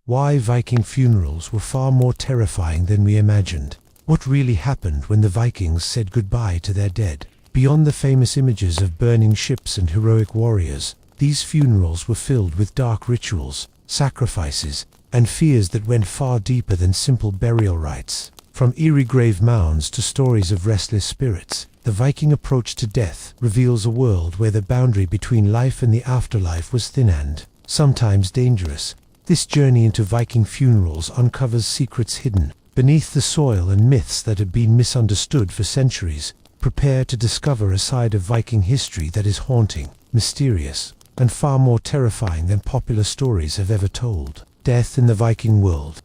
Why Viking funerals were far more terrifying than we imagined. What really happened when the Vikings said goodbye to their dead? Beyond the famous images of burning ships and heroic warriors, these funerals were filled with dark rituals, sacrifices, and fears that went far deeper than simple burial rites. From eerie grave mounds to stories of restless spirits, the Viking approach to death reveals a world where the boundary between life and the afterlife was thin and, sometimes dangerous. This journey into Viking funerals uncovers secrets hidden beneath the soil and myths that have been misunderstood for centuries. Prepare to discover a side of Viking history that is haunting, mysterious, and far more terrifying than popular stories have ever told. Death in the Viking world.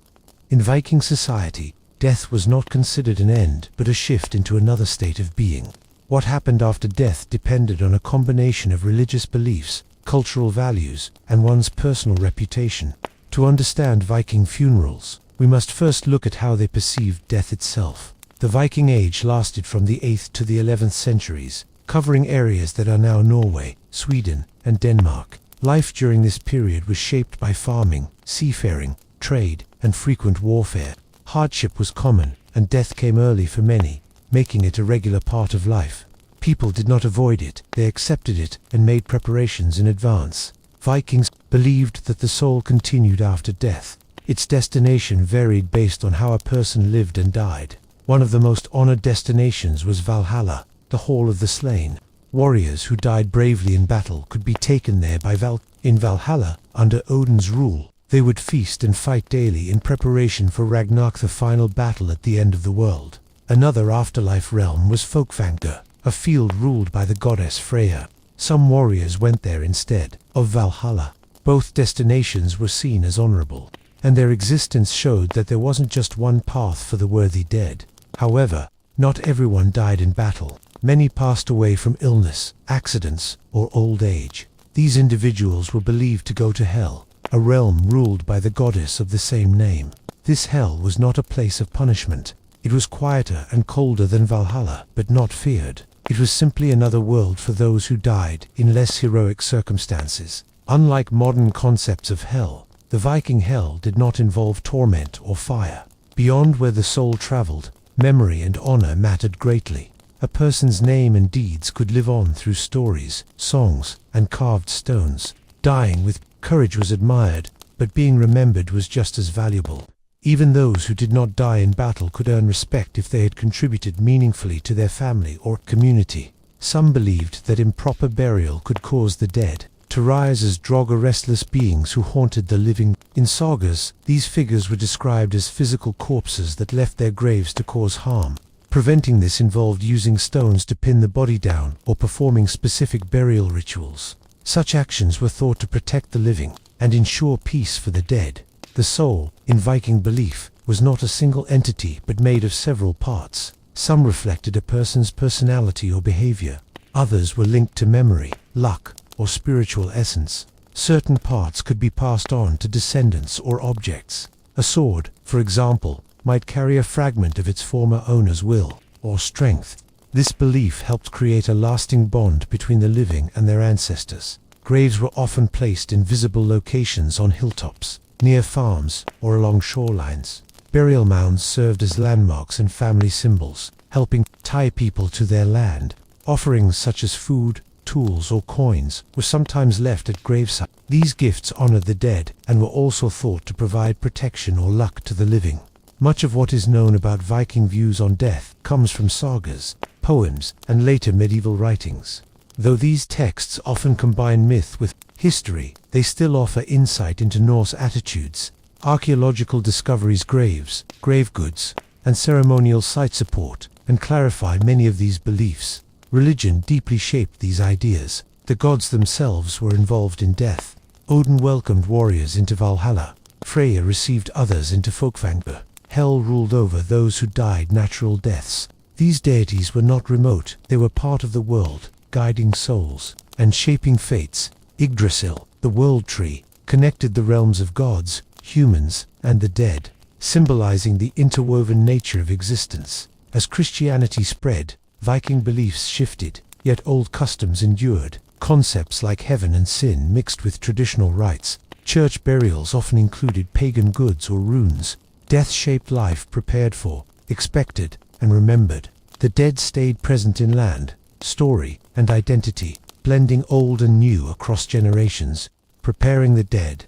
In Viking society, death was not considered an end, but a shift into another state of being. What happened after death depended on a combination of religious beliefs, cultural values, and one's personal reputation. To understand Viking funerals, we must first look at how they perceived death itself. The Viking Age lasted from the 8th to the 11th centuries, covering areas that are now Norway, Sweden, and Denmark. Life during this period was shaped by farming, seafaring, trade, and frequent warfare. Hardship was common, and death came early for many, making it a regular part of life. People did not avoid it, they accepted it and made preparations in advance. Vikings believed that the soul continued after death. Its destination varied based on how a person lived and died. One of the most honored destinations was Valhalla, the Hall of the Slain. Warriors who died bravely in battle could be taken there by In Valhalla, under Odin's rule, they would feast and fight daily in preparation for Ragnarok, the final battle at the end of the world. Another afterlife realm was Folkvangr, a field ruled by the goddess Freyja. Some warriors went there instead of Valhalla. Both destinations were seen as honorable, and their existence showed that there wasn't just one path for the worthy dead. However, not everyone died in battle. Many passed away from illness, accidents, or old age. These individuals were believed to go to Hell, a realm ruled by the goddess of the same name. This Hell was not a place of punishment. It was quieter and colder than Valhalla, but not feared. It was simply another world for those who died in less heroic circumstances. Unlike modern concepts of hell, the Viking hell did not involve torment or fire. Beyond where the soul traveled, memory and honor mattered greatly. A person's name and deeds could live on through stories, songs, and carved stones. Dying with courage was admired, but being remembered was just as valuable. Even those who did not die in battle could earn respect if they had contributed meaningfully to their family or community. Some believed that improper burial could cause the dead to rise as Draugr, restless beings who haunted the living. In sagas, these figures were described as physical corpses that left their graves to cause harm. Preventing this involved using stones to pin the body down or performing specific burial rituals. Such actions were thought to protect the living and ensure peace for the dead. The soul, in Viking belief, was not a single entity but made of several parts. Some reflected a person's personality or behavior. Others were linked to memory, luck, or spiritual essence. Certain parts could be passed on to descendants or objects. A sword, for example, might carry a fragment of its former owner's will or strength. This belief helped create a lasting bond between the living and their ancestors. Graves were often placed in visible locations on hilltops, near farms, or along shorelines. Burial mounds served as landmarks and family symbols, helping tie people to their land. Offerings such as food, tools, or coins were sometimes left at gravesites. These gifts honored the dead and were also thought to provide protection or luck to the living. Much of what is known about Viking views on death comes from sagas, poems, and later medieval writings. Though these texts often combine myth with history, they still offer insight into Norse attitudes. Archaeological discoveries, graves, grave goods, and ceremonial site support and clarify many of these beliefs. Religion deeply shaped these ideas. The gods themselves were involved in death. Odin welcomed warriors into Valhalla. Freyja received others into Folkvangr. Hell ruled over those who died natural deaths. These deities were not remote, they were part of the world, guiding souls and shaping fates. Yggdrasil, the world tree, connected the realms of gods, humans, and the dead, symbolizing the interwoven nature of existence. As Christianity spread, Viking beliefs shifted, yet old customs endured. Concepts like heaven and sin mixed with traditional rites. Church burials often included pagan goods or runes. Death shaped life prepared for, expected, and remembered. The dead stayed present in land, story, and identity, blending old and new across generations, preparing the dead.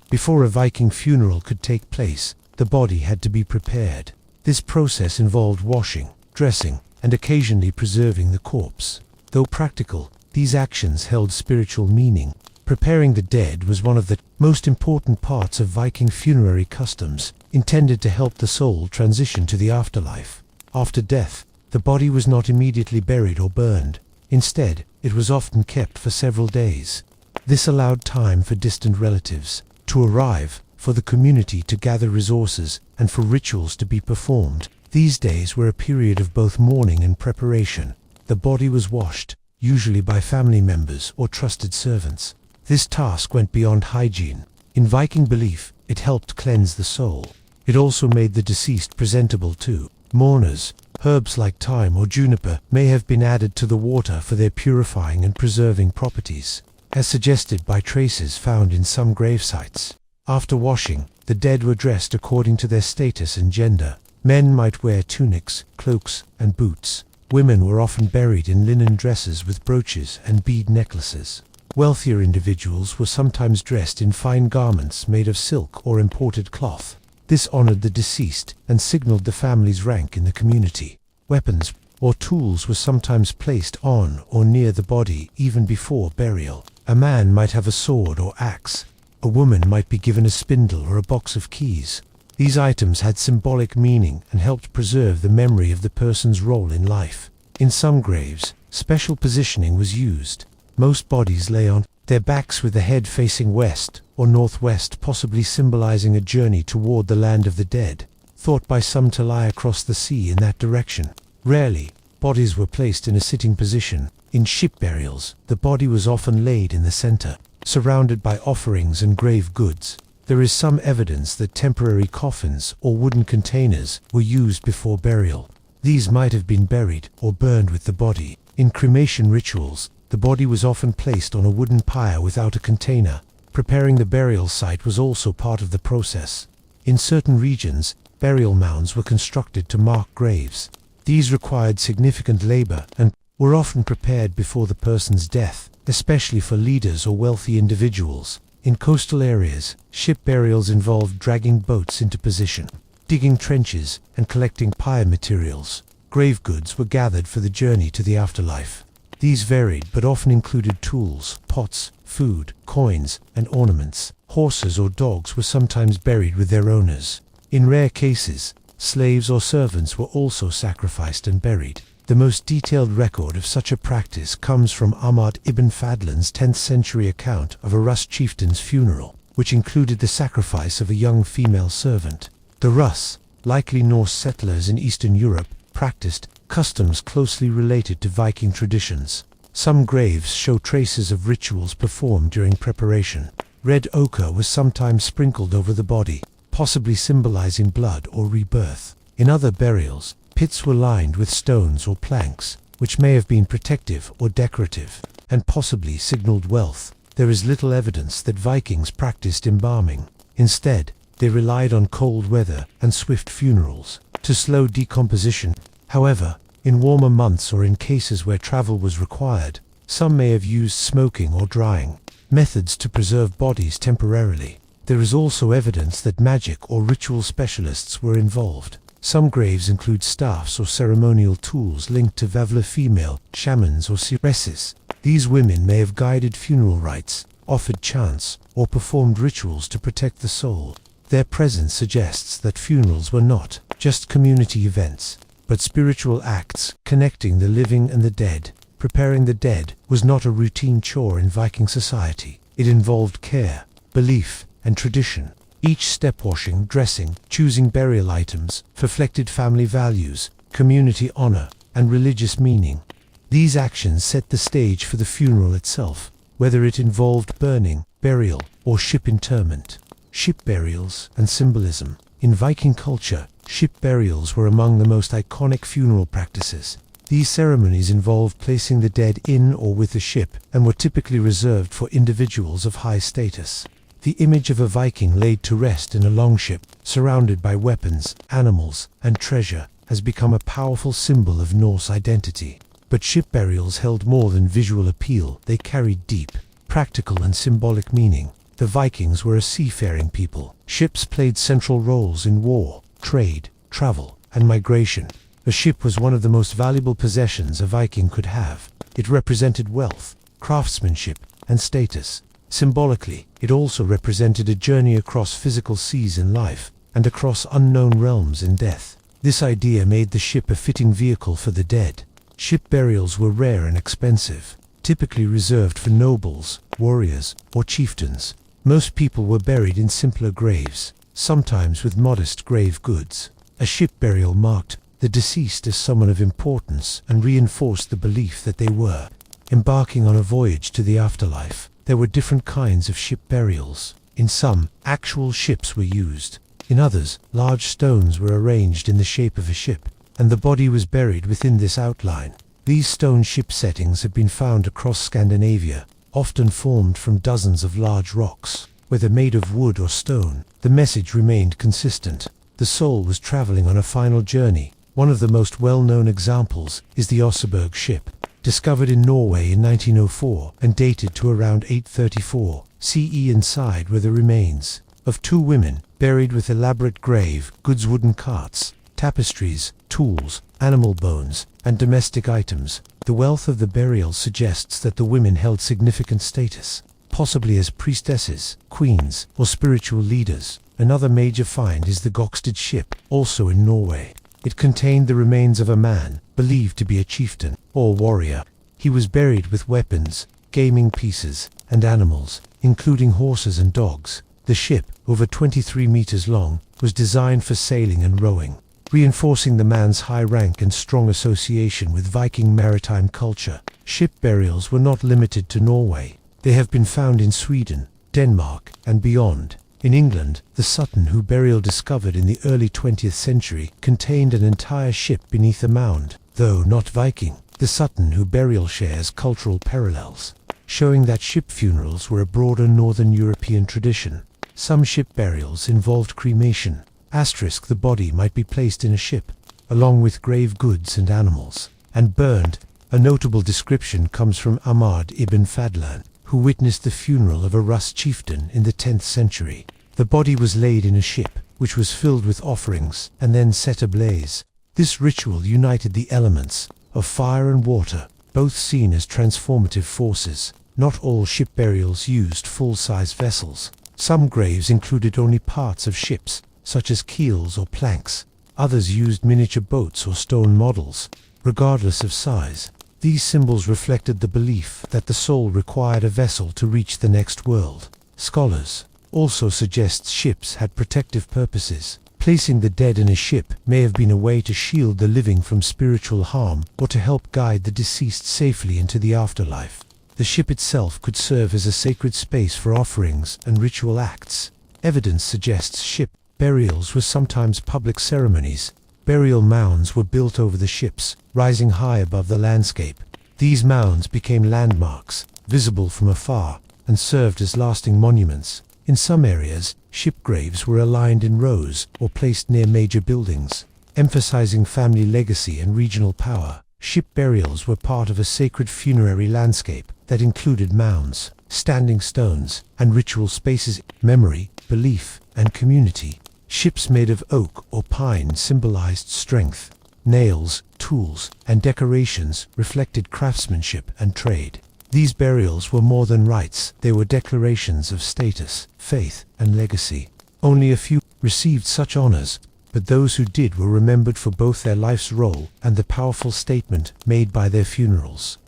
Before a Viking funeral could take place, the body had to be prepared. This process involved washing, dressing, and occasionally preserving the corpse. Though practical, these actions held spiritual meaning. Preparing the dead was one of the most important parts of Viking funerary customs, intended to help the soul transition to the afterlife. After death, the body was not immediately buried or burned. Instead, it was often kept for several days. This allowed time for distant relatives to arrive, for the community to gather resources, and for rituals to be performed. These days were a period of both mourning and preparation. The body was washed, usually by family members or trusted servants. This task went beyond hygiene. In Viking belief, it helped cleanse the soul. It also made the deceased presentable to mourners. Herbs like thyme or juniper may have been added to the water for their purifying and preserving properties, as suggested by traces found in some grave sites. After washing, the dead were dressed according to their status and gender. Men might wear tunics, cloaks, and boots. Women were often buried in linen dresses with brooches and bead necklaces. Wealthier individuals were sometimes dressed in fine garments made of silk or imported cloth. This honored the deceased and signaled the family's rank in the community. Weapons or tools were sometimes placed on or near the body even before burial. A man might have a sword or axe. A woman might be given a spindle or a box of keys. These items had symbolic meaning and helped preserve the memory of the person's role in life. In some graves, special positioning was used. Most bodies lay on their backs with the head facing west or northwest, possibly symbolizing a journey toward the land of the dead, thought by some to lie across the sea in that direction. Rarely, bodies were placed in a sitting position. In ship burials, the body was often laid in the center, surrounded by offerings and grave goods. There is some evidence that temporary coffins or wooden containers were used before burial. These might have been buried or burned with the body. In cremation rituals, the body was often placed on a wooden pyre without a container. Preparing the burial site was also part of the process. In certain regions, burial mounds were constructed to mark graves. These required significant labor and were often prepared before the person's death, especially for leaders or wealthy individuals. In coastal areas, ship burials involved dragging boats into position, digging trenches, and collecting pyre materials. Grave goods were gathered for the journey to the afterlife. These varied but often included tools, pots, food, coins, and ornaments. Horses or dogs were sometimes buried with their owners. In rare cases, slaves or servants were also sacrificed and buried. The most detailed record of such a practice comes from Ahmad ibn Fadlan's 10th century account of a Rus chieftain's funeral, which included the sacrifice of a young female servant. The Rus, likely Norse settlers in Eastern Europe, practiced customs closely related to Viking traditions. Some graves show traces of rituals performed during preparation. Red ochre was sometimes sprinkled over the body, possibly symbolizing blood or rebirth. In other burials, pits were lined with stones or planks, which may have been protective or decorative, and possibly signaled wealth. There is little evidence that Vikings practiced embalming. Instead, they relied on cold weather and swift funerals to slow decomposition. However, in warmer months or in cases where travel was required, some may have used smoking or drying methods to preserve bodies temporarily. There is also evidence that magic or ritual specialists were involved. Some graves include staffs or ceremonial tools linked to Vavla female shamans or sireses. These women may have guided funeral rites, offered chants, or performed rituals to protect the soul. Their presence suggests that funerals were not just community events, but spiritual acts connecting the living and the dead. Preparing the dead was not a routine chore in Viking society. It involved care, belief, and tradition. Each step, washing, dressing, choosing burial items, reflected family values, community honor, and religious meaning. These actions set the stage for the funeral itself, whether it involved burning, burial, or ship interment. Ship burials and symbolism. In Viking culture, ship burials were among the most iconic funeral practices. These ceremonies involved placing the dead in or with the ship, and were typically reserved for individuals of high status. The image of a Viking laid to rest in a longship, surrounded by weapons, animals, and treasure, has become a powerful symbol of Norse identity. But ship burials held more than visual appeal. They carried deep, practical and symbolic meaning. The Vikings were a seafaring people. Ships played central roles in war, trade, travel, and migration. A ship was one of the most valuable possessions a Viking could have. It represented wealth, craftsmanship, and status. Symbolically, it also represented a journey across physical seas in life, and across unknown realms in death. This idea made the ship a fitting vehicle for the dead. Ship burials were rare and expensive, typically reserved for nobles, warriors, or chieftains. Most people were buried in simpler graves, sometimes with modest grave goods. A ship burial marked the deceased as someone of importance and reinforced the belief that they were embarking on a voyage to the afterlife. There were different kinds of ship burials. In some, actual ships were used. In others, large stones were arranged in the shape of a ship, and the body was buried within this outline. These stone ship settings have been found across Scandinavia, often formed from dozens of large rocks. Whether made of wood or stone, the message remained consistent. The soul was traveling on a final journey. One of the most well-known examples is the Oseberg ship, discovered in Norway in 1904 and dated to around 834 CE. Inside were the remains of two women, buried with elaborate grave goods, wooden carts, tapestries, tools, animal bones, and domestic items. The wealth of the burial suggests that the women held significant status, possibly as priestesses, queens, or spiritual leaders. Another major find is the Gokstad ship, also in Norway. It contained the remains of a man, believed to be a chieftain or warrior. He was buried with weapons, gaming pieces, and animals, including horses and dogs. The ship, over 23 meters long, was designed for sailing and rowing, reinforcing the man's high rank and strong association with Viking maritime culture. Ship burials were not limited to Norway. They have been found in Sweden, Denmark, and beyond. In England, the Sutton Hoo burial discovered in the early 20th century contained an entire ship beneath a mound. Though not Viking, the Sutton Hoo burial shares cultural parallels, showing that ship funerals were a broader Northern European tradition. Some ship burials involved cremation. The body might be placed in a ship, along with grave goods and animals, and burned. A notable description comes from Ahmad ibn Fadlan, who witnessed the funeral of a Rus chieftain in the 10th century. The body was laid in a ship, which was filled with offerings, and then set ablaze. This ritual united the elements of fire and water, both seen as transformative forces. Not all ship burials used full-size vessels. Some graves included only parts of ships, such as keels or planks. Others used miniature boats or stone models. Regardless of size, these symbols reflected the belief that the soul required a vessel to reach the next world. Scholars also suggest ships had protective purposes. Placing the dead in a ship may have been a way to shield the living from spiritual harm or to help guide the deceased safely into the afterlife. The ship itself could serve as a sacred space for offerings and ritual acts. Evidence suggests ship burials were sometimes public ceremonies. Burial mounds were built over the ships, rising high above the landscape. These mounds became landmarks, visible from afar, and served as lasting monuments. In some areas, ship graves were aligned in rows or placed near major buildings, emphasizing family legacy and regional power. Ship burials were part of a sacred funerary landscape that included mounds, standing stones, and ritual spaces. Memory, belief, and community. Ships made of oak or pine symbolized strength. Nails, tools, and decorations reflected craftsmanship and trade. These burials were more than rites. They were declarations of status, faith, and legacy. Only a few received such honors, but those who did were remembered for both their life's role and the powerful statement made by their funerals.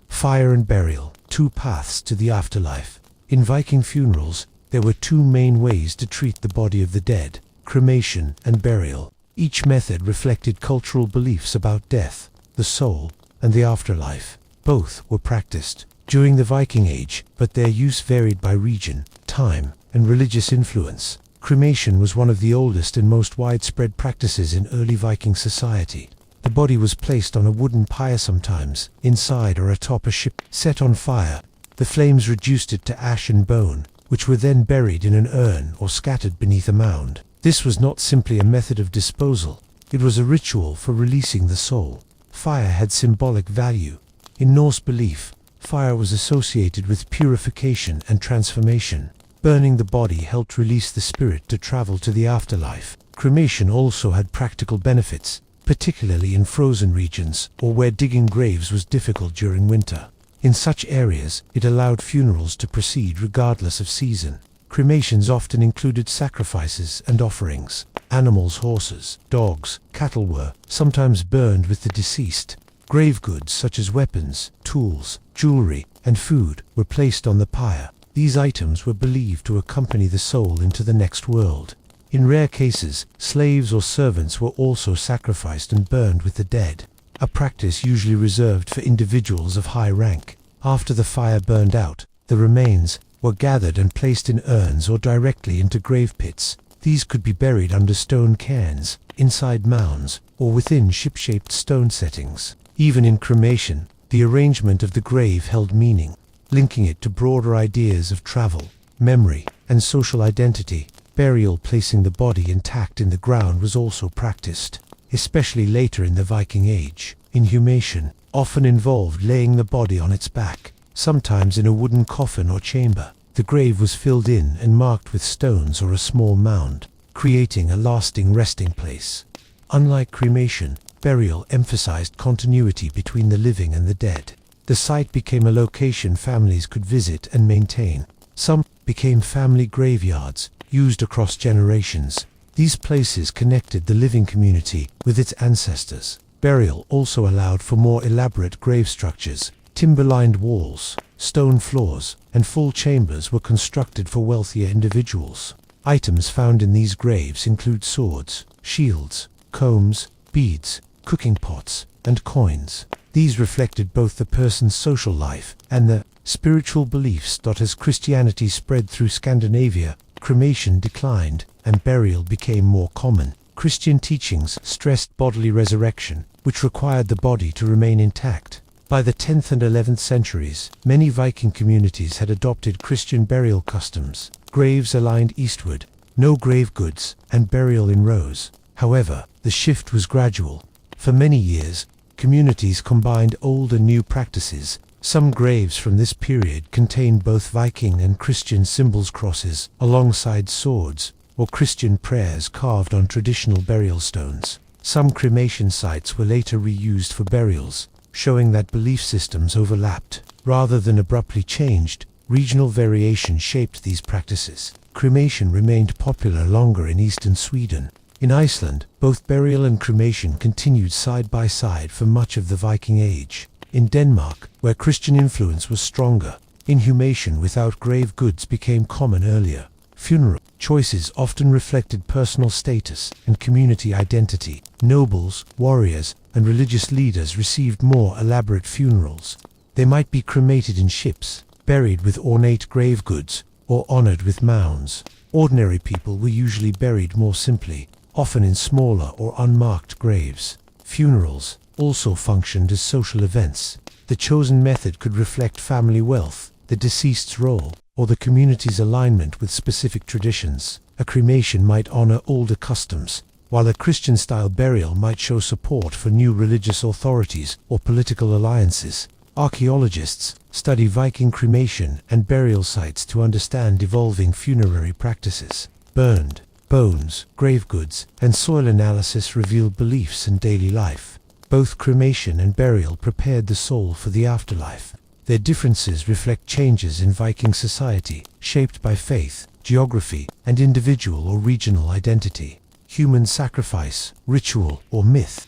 Fire and burial, two paths to the afterlife. In Viking funerals, there were two main ways to treat the body of the dead: cremation and burial. Each method reflected cultural beliefs about death, the soul, and the afterlife. Both were practiced during the Viking Age, but their use varied by region, time, and religious influence. Cremation was one of the oldest and most widespread practices in early Viking society. The body was placed on a wooden pyre, sometimes inside or atop a ship, set on fire. The flames reduced it to ash and bone, which were then buried in an urn or scattered beneath a mound. This was not simply a method of disposal, it was a ritual for releasing the soul. Fire had symbolic value. In Norse belief, fire was associated with purification and transformation. Burning the body helped release the spirit to travel to the afterlife. Cremation also had practical benefits, particularly in frozen regions or where digging graves was difficult during winter. In such areas, it allowed funerals to proceed regardless of season. Cremations often included sacrifices and offerings. Animals, horses, dogs, cattle were sometimes burned with the deceased. Grave goods such as weapons, tools, jewelry, and food were placed on the pyre. These items were believed to accompany the soul into the next world. In rare cases, slaves or servants were also sacrificed and burned with the dead, a practice usually reserved for individuals of high rank. After the fire burned out, the remains were gathered and placed in urns or directly into grave pits. These could be buried under stone cairns, inside mounds, or within ship-shaped stone settings. Even in cremation, the arrangement of the grave held meaning, linking it to broader ideas of travel, memory, and social identity. Burial, placing the body intact in the ground, was also practiced, especially later in the Viking Age. Inhumation often involved laying the body on its back, sometimes in a wooden coffin or chamber. The grave was filled in and marked with stones or a small mound, creating a lasting resting place. Unlike cremation, burial emphasized continuity between the living and the dead. The site became a location families could visit and maintain. Some became family graveyards, used across generations. These places connected the living community with its ancestors. Burial also allowed for more elaborate grave structures. Timber-lined walls, stone floors, and full chambers were constructed for wealthier individuals. Items found in these graves include swords, shields, combs, beads, cooking pots, and coins. These reflected both the person's social life and the spiritual beliefs. As Christianity spread through Scandinavia, cremation declined and burial became more common. Christian teachings stressed bodily resurrection, which required the body to remain intact. By the 10th and 11th centuries, many Viking communities had adopted Christian burial customs. Graves aligned eastward, no grave goods, and burial in rows. However, the shift was gradual. For many years, communities combined old and new practices. Some graves from this period contained both Viking and Christian symbols, crosses alongside swords, or Christian prayers carved on traditional burial stones. Some cremation sites were later reused for burials, showing that belief systems overlapped. Rather than abruptly changed, regional variation shaped these practices. Cremation remained popular longer in eastern Sweden. In Iceland, both burial and cremation continued side by side for much of the Viking Age. In Denmark, where Christian influence was stronger, inhumation without grave goods became common earlier. Funeral choices often reflected personal status and community identity. Nobles, warriors, and religious leaders received more elaborate funerals. They might be cremated in ships, buried with ornate grave goods, or honored with mounds. Ordinary people were usually buried more simply, often in smaller or unmarked graves. Funerals also functioned as social events. The chosen method could reflect family wealth, the deceased's role, or the community's alignment with specific traditions. A cremation might honor older customs, while a Christian-style burial might show support for new religious authorities or political alliances. Archaeologists study Viking cremation and burial sites to understand evolving funerary practices. Burned bones, grave goods, and soil analysis reveal beliefs in daily life. Both cremation and burial prepared the soul for the afterlife. Their differences reflect changes in Viking society, shaped by faith, geography, and individual or regional identity. Human sacrifice, ritual, or myth.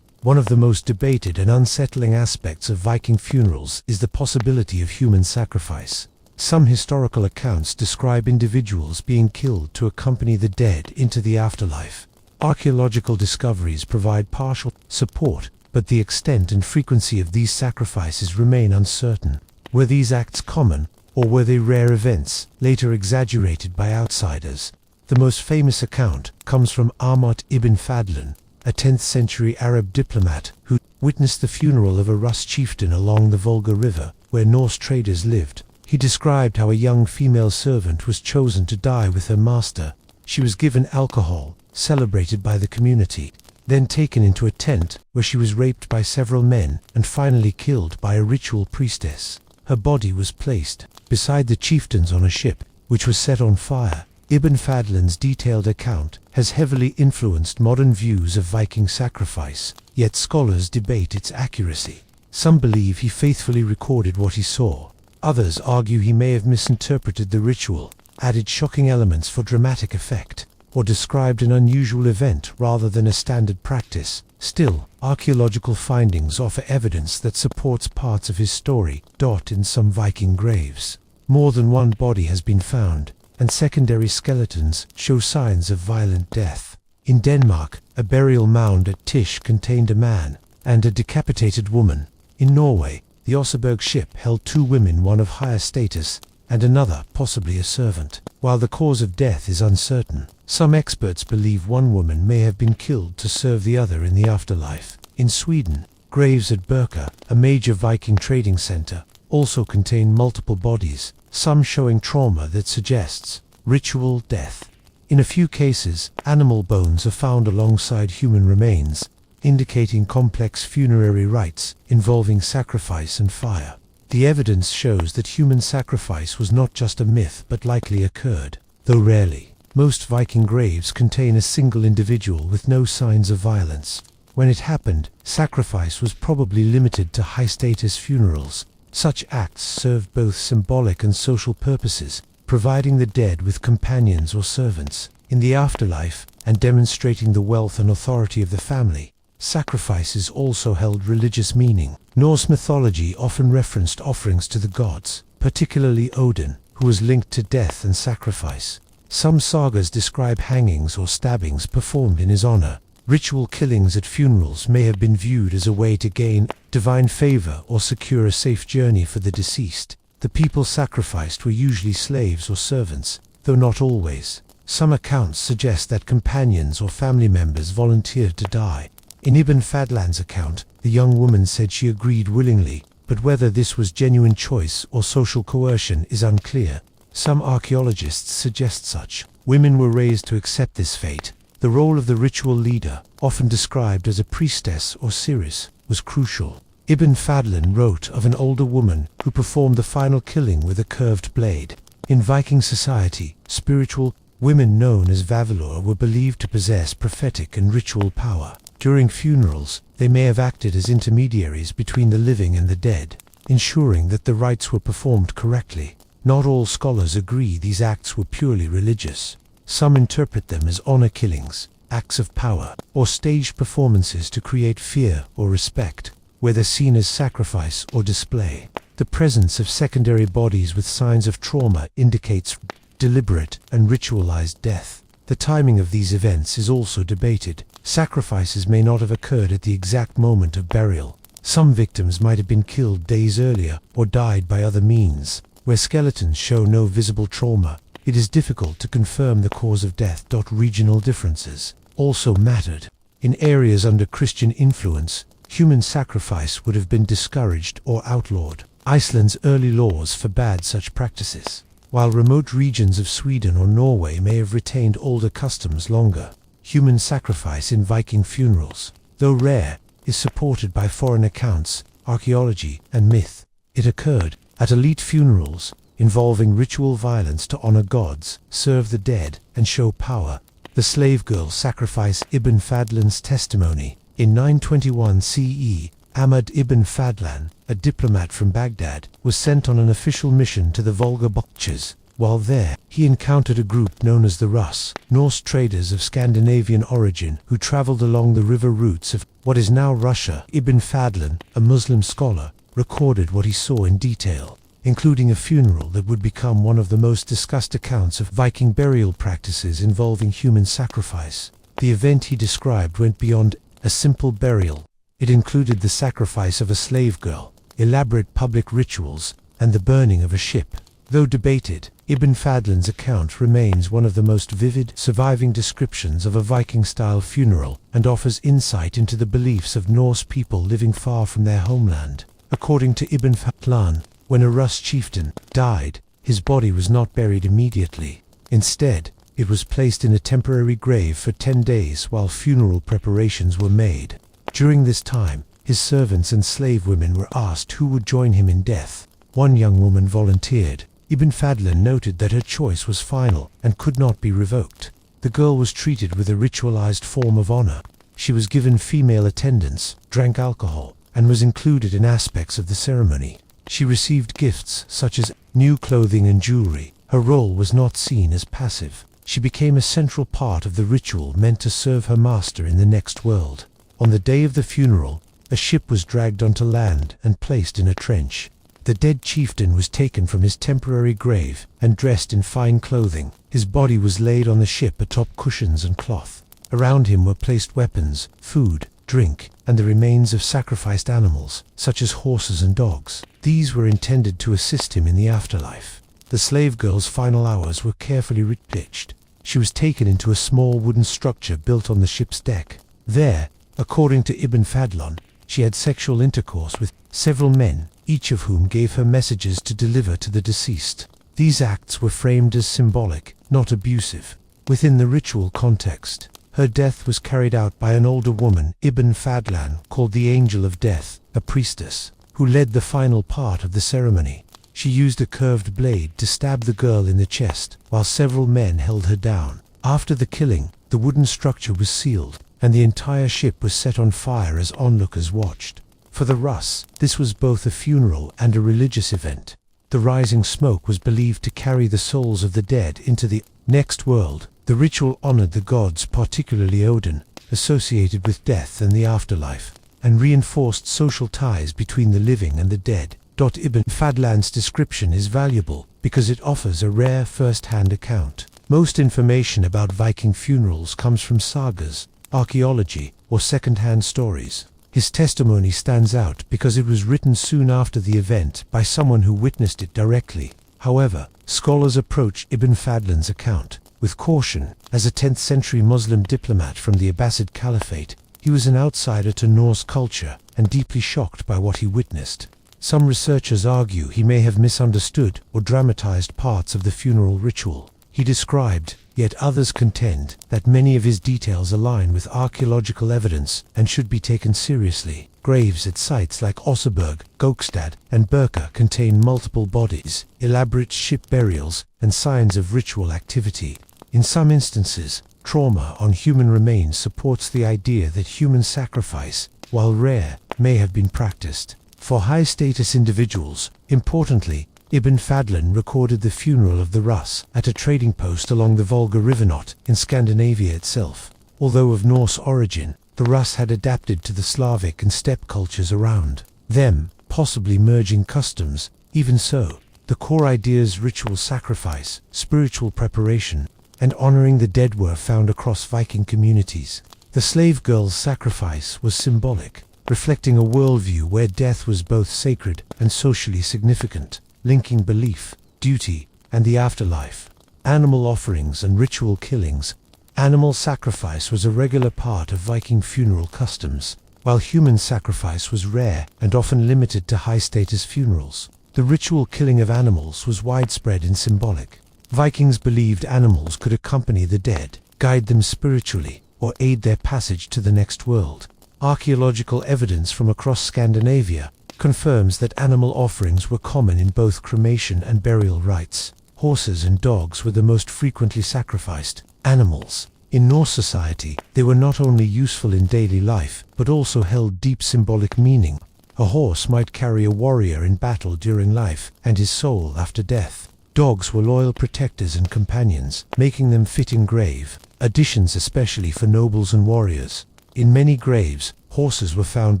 One of the most debated and unsettling aspects of Viking funerals is the possibility of human sacrifice. Some historical accounts describe individuals being killed to accompany the dead into the afterlife. Archaeological discoveries provide partial support, but the extent and frequency of these sacrifices remain uncertain. Were these acts common, or were they rare events, later exaggerated by outsiders? The most famous account comes from Ahmad ibn Fadlan, a 10th century Arab diplomat who witnessed the funeral of a Rus chieftain along the Volga River, where Norse traders lived. He described how a young female servant was chosen to die with her master. She was given alcohol, celebrated by the community, then taken into a tent where she was raped by several men and finally killed by a ritual priestess. Her body was placed beside the chieftains on a ship, which was set on fire. Ibn Fadlan's detailed account has heavily influenced modern views of Viking sacrifice, yet scholars debate its accuracy. Some believe he faithfully recorded what he saw. Others argue he may have misinterpreted the ritual, added shocking elements for dramatic effect, or described an unusual event rather than a standard practice. Still, archaeological findings offer evidence that supports parts of his story. In some Viking graves, more than one body has been found, and secondary skeletons show signs of violent death. In Denmark, a burial mound at Tish contained a man and a decapitated woman. In Norway, the Oseberg ship held 2 women, one of higher status and another possibly a servant. While the cause of death is uncertain, some experts believe one woman may have been killed to serve the other in the afterlife. In Sweden, graves at Birka, a major Viking trading center, also contain multiple bodies, some showing trauma that suggests ritual death. In a few cases, animal bones are found alongside human remains, indicating complex funerary rites involving sacrifice and fire. The evidence shows that human sacrifice was not just a myth but likely occurred, though rarely. Most Viking graves contain a single individual with no signs of violence. When it happened, sacrifice was probably limited to high-status funerals. Such acts served both symbolic and social purposes, providing the dead with companions or servants. In the afterlife, and demonstrating the wealth and authority of the family, sacrifices also held religious meaning. Norse mythology often referenced offerings to the gods, particularly Odin, who was linked to death and sacrifice. Some sagas describe hangings or stabbings performed in his honor. Ritual killings at funerals may have been viewed as a way to gain divine favor or secure a safe journey for the deceased. The people sacrificed were usually slaves or servants, though not always. Some accounts suggest that companions or family members volunteered to die. In Ibn Fadlan's account, the young woman said she agreed willingly, but whether this was genuine choice or social coercion is unclear. Some archaeologists suggest such women were raised to accept this fate. The role of the ritual leader, often described as a priestess or seeress, was crucial. Ibn Fadlan wrote of an older woman who performed the final killing with a curved blade. In Viking society, spiritual women known as Vavilor were believed to possess prophetic and ritual power. During funerals, they may have acted as intermediaries between the living and the dead, ensuring that the rites were performed correctly. Not all scholars agree these acts were purely religious. Some interpret them as honor killings, acts of power, or staged performances to create fear or respect, whether seen as sacrifice or display. The presence of secondary bodies with signs of trauma indicates deliberate and ritualized death. The timing of these events is also debated. Sacrifices may not have occurred at the exact moment of burial. Some victims might have been killed days earlier or died by other means. Where skeletons show no visible trauma, it is difficult to confirm the cause of death. Regional differences also mattered. In areas under Christian influence, human sacrifice would have been discouraged or outlawed. Iceland's early laws forbade such practices, while remote regions of Sweden or Norway may have retained older customs longer. Human sacrifice in Viking funerals, though rare, is supported by foreign accounts, archaeology, and myth. It occurred at elite funerals, involving ritual violence to honor gods, serve the dead, and show power. The slave girl sacrifice. Ibn Fadlan's testimony. In 921 CE, Ahmad ibn Fadlan, a diplomat from Baghdad, was sent on an official mission to the Volga Bokches. While there, he encountered a group known as the Rus, Norse traders of Scandinavian origin who traveled along the river routes of what is now Russia. Ibn Fadlan, a Muslim scholar, recorded what he saw in detail, including a funeral that would become one of the most discussed accounts of Viking burial practices involving human sacrifice. The event he described went beyond a simple burial. It included the sacrifice of a slave girl, elaborate public rituals, and the burning of a ship. Though debated, Ibn Fadlan's account remains one of the most vivid surviving descriptions of a Viking-style funeral and offers insight into the beliefs of Norse people living far from their homeland. According to Ibn Fadlan, When a Rus chieftain died, his body was not buried immediately. Instead, it was placed in a temporary grave for 10 days while funeral preparations were made. During this time, his servants and slave women were asked who would join him in death. One young woman volunteered. Ibn Fadlan noted that her choice was final and could not be revoked. The girl was treated with a ritualized form of honor. She was given female attendants, drank alcohol, and was included in aspects of the ceremony. She received gifts such as new clothing and jewelry. Her role was not seen as passive. She became a central part of the ritual meant to serve her master in the next world. On the day of the funeral, a ship was dragged onto land and placed in a trench. The dead chieftain was taken from his temporary grave and dressed in fine clothing. His body was laid on the ship atop cushions and cloth. Around him were placed weapons, food, drink, and the remains of sacrificed animals, such as horses and dogs. These were intended to assist him in the afterlife. The slave girl's final hours were carefully pitched. She was taken into a small wooden structure built on the ship's deck. There, according to Ibn Fadlan, she had sexual intercourse with several men, each of whom gave her messages to deliver to the deceased. These acts were framed as symbolic, not abusive. Within the ritual context, her death was carried out by an older woman, Ibn Fadlan, called the Angel of Death, a priestess, who led the final part of the ceremony. She used a curved blade to stab the girl in the chest, while several men held her down. After the killing, the wooden structure was sealed, and the entire ship was set on fire as onlookers watched. For the Rus, this was both a funeral and a religious event. The rising smoke was believed to carry the souls of the dead into the next world. The ritual honored the gods, particularly Odin, associated with death and the afterlife, and reinforced social ties between the living and the dead. Ibn Fadlan's description is valuable because it offers a rare first-hand account. Most information about Viking funerals comes from sagas, archaeology, or second-hand stories. His testimony stands out because it was written soon after the event by someone who witnessed it directly. However, scholars approach Ibn Fadlan's account with caution. As a 10th century Muslim diplomat from the Abbasid Caliphate, he was an outsider to Norse culture and deeply shocked by what he witnessed. Some researchers argue he may have misunderstood or dramatized parts of the funeral ritual he described, yet others contend that many of his details align with archaeological evidence and should be taken seriously. Graves at sites like Oseberg, Gokstad, and Birka contain multiple bodies, elaborate ship burials, and signs of ritual activity. In some instances, trauma on human remains supports the idea that human sacrifice, while rare, may have been practiced. For high-status individuals, importantly, Ibn Fadlan recorded the funeral of the Rus at a trading post along the Volga River, not in Scandinavia itself. Although of Norse origin, the Rus had adapted to the Slavic and steppe cultures around them, possibly merging customs. Even so, the core ideas ritual sacrifice, spiritual preparation, and honoring the dead were found across Viking communities. The slave girl's sacrifice was symbolic, reflecting a worldview where death was both sacred and socially significant, linking belief, duty, and the afterlife. Animal offerings and ritual killings. Animal sacrifice was a regular part of Viking funeral customs, while human sacrifice was rare and often limited to high-status funerals. The ritual killing of animals was widespread and symbolic. Vikings believed animals could accompany the dead, guide them spiritually, or aid their passage to the next world. Archaeological evidence from across Scandinavia confirms that animal offerings were common in both cremation and burial rites. Horses and dogs were the most frequently sacrificed animals. In Norse society, they were not only useful in daily life, but also held deep symbolic meaning. A horse might carry a warrior in battle during life and his soul after death. Dogs were loyal protectors and companions, making them fitting grave additions, especially for nobles and warriors. In many graves, horses were found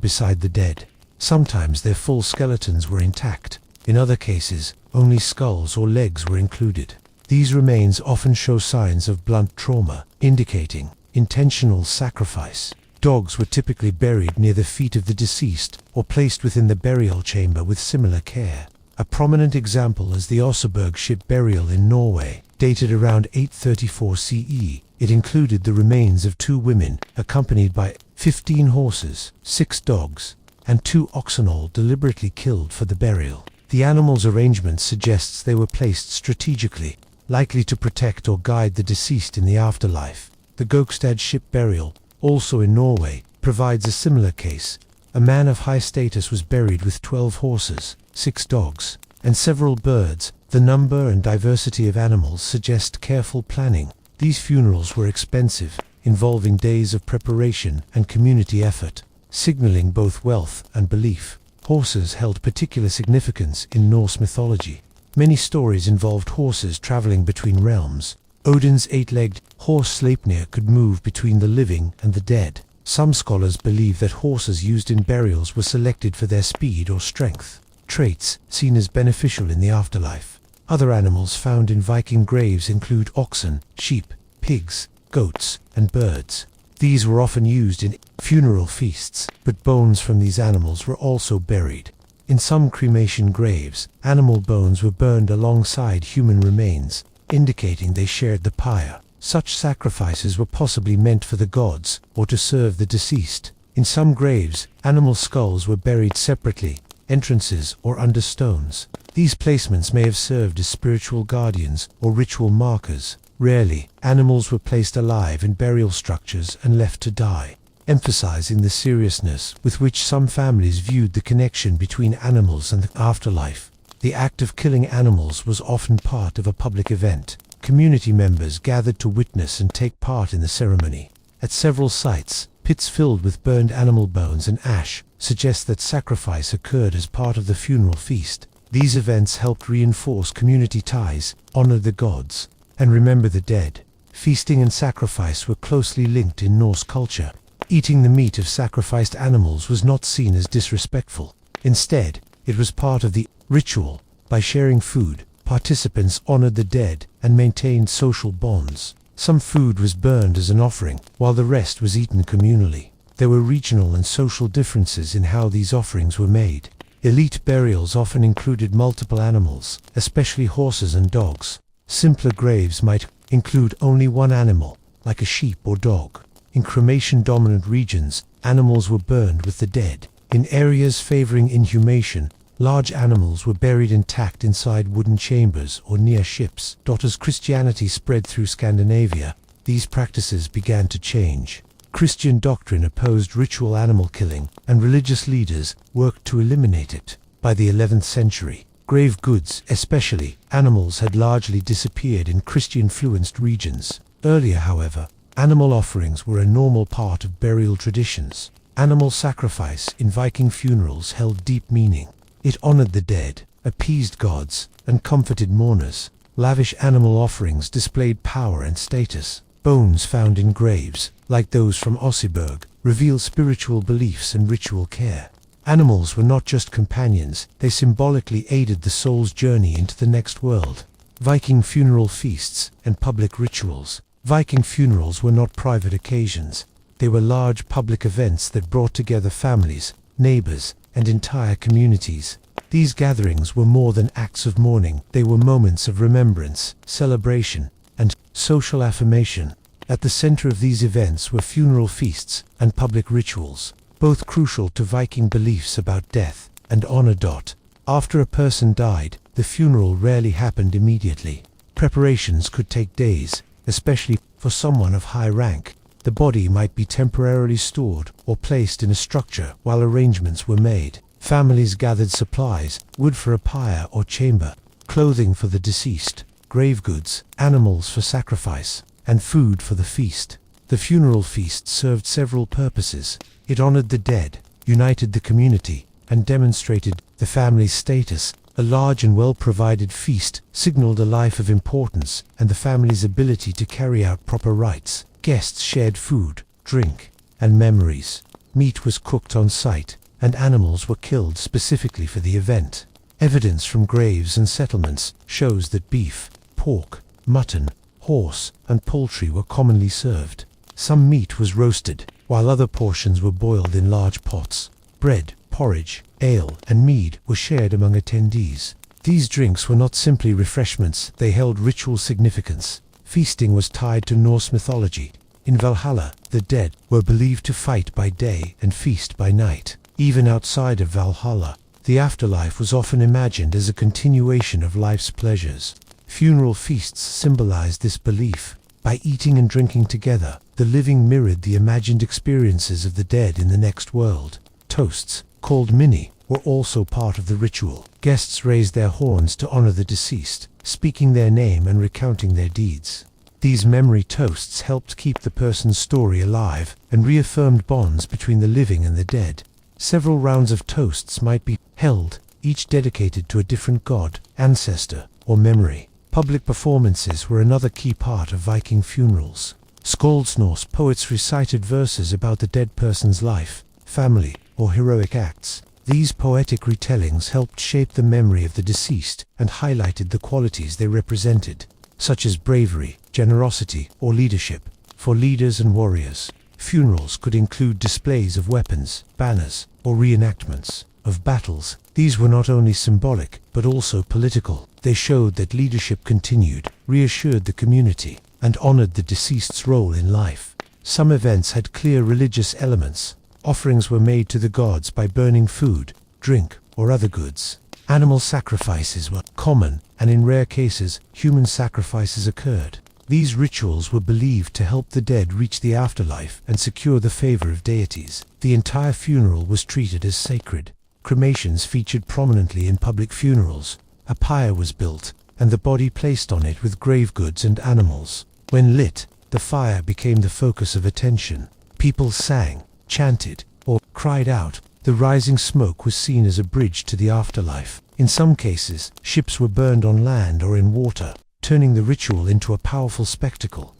beside the dead. Sometimes their full skeletons were intact. In other cases, only skulls or legs were included. These remains often show signs of blunt trauma, indicating intentional sacrifice. Dogs were typically buried near the feet of the deceased or placed within the burial chamber with similar care. A prominent example is the Oseberg ship burial in Norway, dated around 834 CE. It included the remains of 2 women, accompanied by 15 horses, 6 dogs, and 2 oxen, all deliberately killed for the burial. The animal's arrangement suggests they were placed strategically, likely to protect or guide the deceased in the afterlife. The Gokstad ship burial, also in Norway, provides a similar case. A man of high status was buried with 12 horses, 6 dogs, and several birds. The number and diversity of animals suggest careful planning. These funerals were expensive, involving days of preparation and community effort, signaling both wealth and belief. Horses held particular significance in Norse mythology. Many stories involved horses traveling between realms. Odin's 8-legged horse Sleipnir could move between the living and the dead. Some scholars believe that horses used in burials were selected for their speed or strength, traits seen as beneficial in the afterlife. Other animals found in Viking graves include oxen, sheep, pigs, goats, and birds. These were often used in funeral feasts, but bones from these animals were also buried. In some cremation graves, animal bones were burned alongside human remains, indicating they shared the pyre. Such sacrifices were possibly meant for the gods or to serve the deceased. In some graves, animal skulls were buried separately, entrances or under stones. These placements may have served as spiritual guardians or ritual markers. Rarely, animals were placed alive in burial structures and left to die, emphasizing the seriousness with which some families viewed the connection between animals and the afterlife. The act of killing animals was often part of a public event. Community members gathered to witness and take part in the ceremony. At several sites, pits filled with burned animal bones and ash suggest that sacrifice occurred as part of the funeral feast. These events helped reinforce community ties, honor the gods, and remember the dead. Feasting and sacrifice were closely linked in Norse culture. Eating the meat of sacrificed animals was not seen as disrespectful. Instead, it was part of the ritual. By sharing food, participants honored the dead and maintained social bonds. Some food was burned as an offering, while the rest was eaten communally. There were regional and social differences in how these offerings were made. Elite burials often included multiple animals, especially horses and dogs. Simpler graves might include only one animal, like a sheep or dog. In cremation-dominant regions, animals were burned with the dead. In areas favoring inhumation, large animals were buried intact inside wooden chambers or near ships. As Christianity spread through Scandinavia, these practices began to change. Christian doctrine opposed ritual animal killing, and religious leaders worked to eliminate it. By the 11th century, grave goods, especially animals, had largely disappeared in Christian-influenced regions. Earlier, however, animal offerings were a normal part of burial traditions. Animal sacrifice in Viking funerals held deep meaning. It honored the dead, appeased gods, and comforted mourners. Lavish animal offerings displayed power and status. Bones found in graves, like those from Oseberg, reveal spiritual beliefs and ritual care. Animals were not just companions, they symbolically aided the soul's journey into the next world. Viking funeral feasts and public rituals. Viking funerals were not private occasions. They were large public events that brought together families, neighbors, and entire communities. These gatherings were more than acts of mourning. They were moments of remembrance, celebration, and social affirmation. At the center of these events were funeral feasts and public rituals, both crucial to Viking beliefs about death and honor. After a person died, the funeral rarely happened immediately. Preparations could take days, especially for someone of high rank. The body might be temporarily stored or placed in a structure while arrangements were made. Families gathered supplies, wood for a pyre or chamber, clothing for the deceased, grave goods, animals for sacrifice, and food for the feast. The funeral feast served several purposes. It honored the dead, united the community, and demonstrated the family's status. A large and well-provided feast signaled a life of importance and the family's ability to carry out proper rites. Guests shared food, drink, and memories. Meat was cooked on site, and animals were killed specifically for the event. Evidence from graves and settlements shows that beef, pork, mutton, horse, and poultry were commonly served. Some meat was roasted, while other portions were boiled in large pots. Bread, porridge, ale, and mead were shared among attendees. These drinks were not simply refreshments, they held ritual significance. Feasting was tied to Norse mythology. In Valhalla, the dead were believed to fight by day and feast by night. Even outside of Valhalla, The afterlife was often imagined as a continuation of life's pleasures. Funeral feasts symbolized this belief. By eating and drinking together, the living mirrored the imagined experiences of the dead in the next world. Toasts, called mini, were also part of the ritual. Guests raised their horns to honor the deceased, speaking their name and recounting their deeds. These memory toasts helped keep the person's story alive and reaffirmed bonds between the living and the dead. Several rounds of toasts might be held, each dedicated to a different god, ancestor, or memory. Public performances were another key part of Viking funerals. Norse poets recited verses about the dead person's life, family, or heroic acts. These poetic retellings helped shape the memory of the deceased and highlighted the qualities they represented, such as bravery, generosity, or leadership. For leaders and warriors, funerals could include displays of weapons, banners, or reenactments of battles. These were not only symbolic, but also political. They showed that leadership continued, reassured the community, and honored the deceased's role in life. Some events had clear religious elements. Offerings were made to the gods by burning food, drink, or other goods. Animal sacrifices were common, and in rare cases, human sacrifices occurred. These rituals were believed to help the dead reach the afterlife and secure the favor of deities. The entire funeral was treated as sacred. Cremations featured prominently in public funerals. A pyre was built, and the body placed on it with grave goods and animals. When lit, the fire became the focus of attention. People sang, chanted, or cried out. The rising smoke was seen as a bridge to the afterlife. In some cases, ships were burned on land or in water, turning the ritual into a powerful spectacle.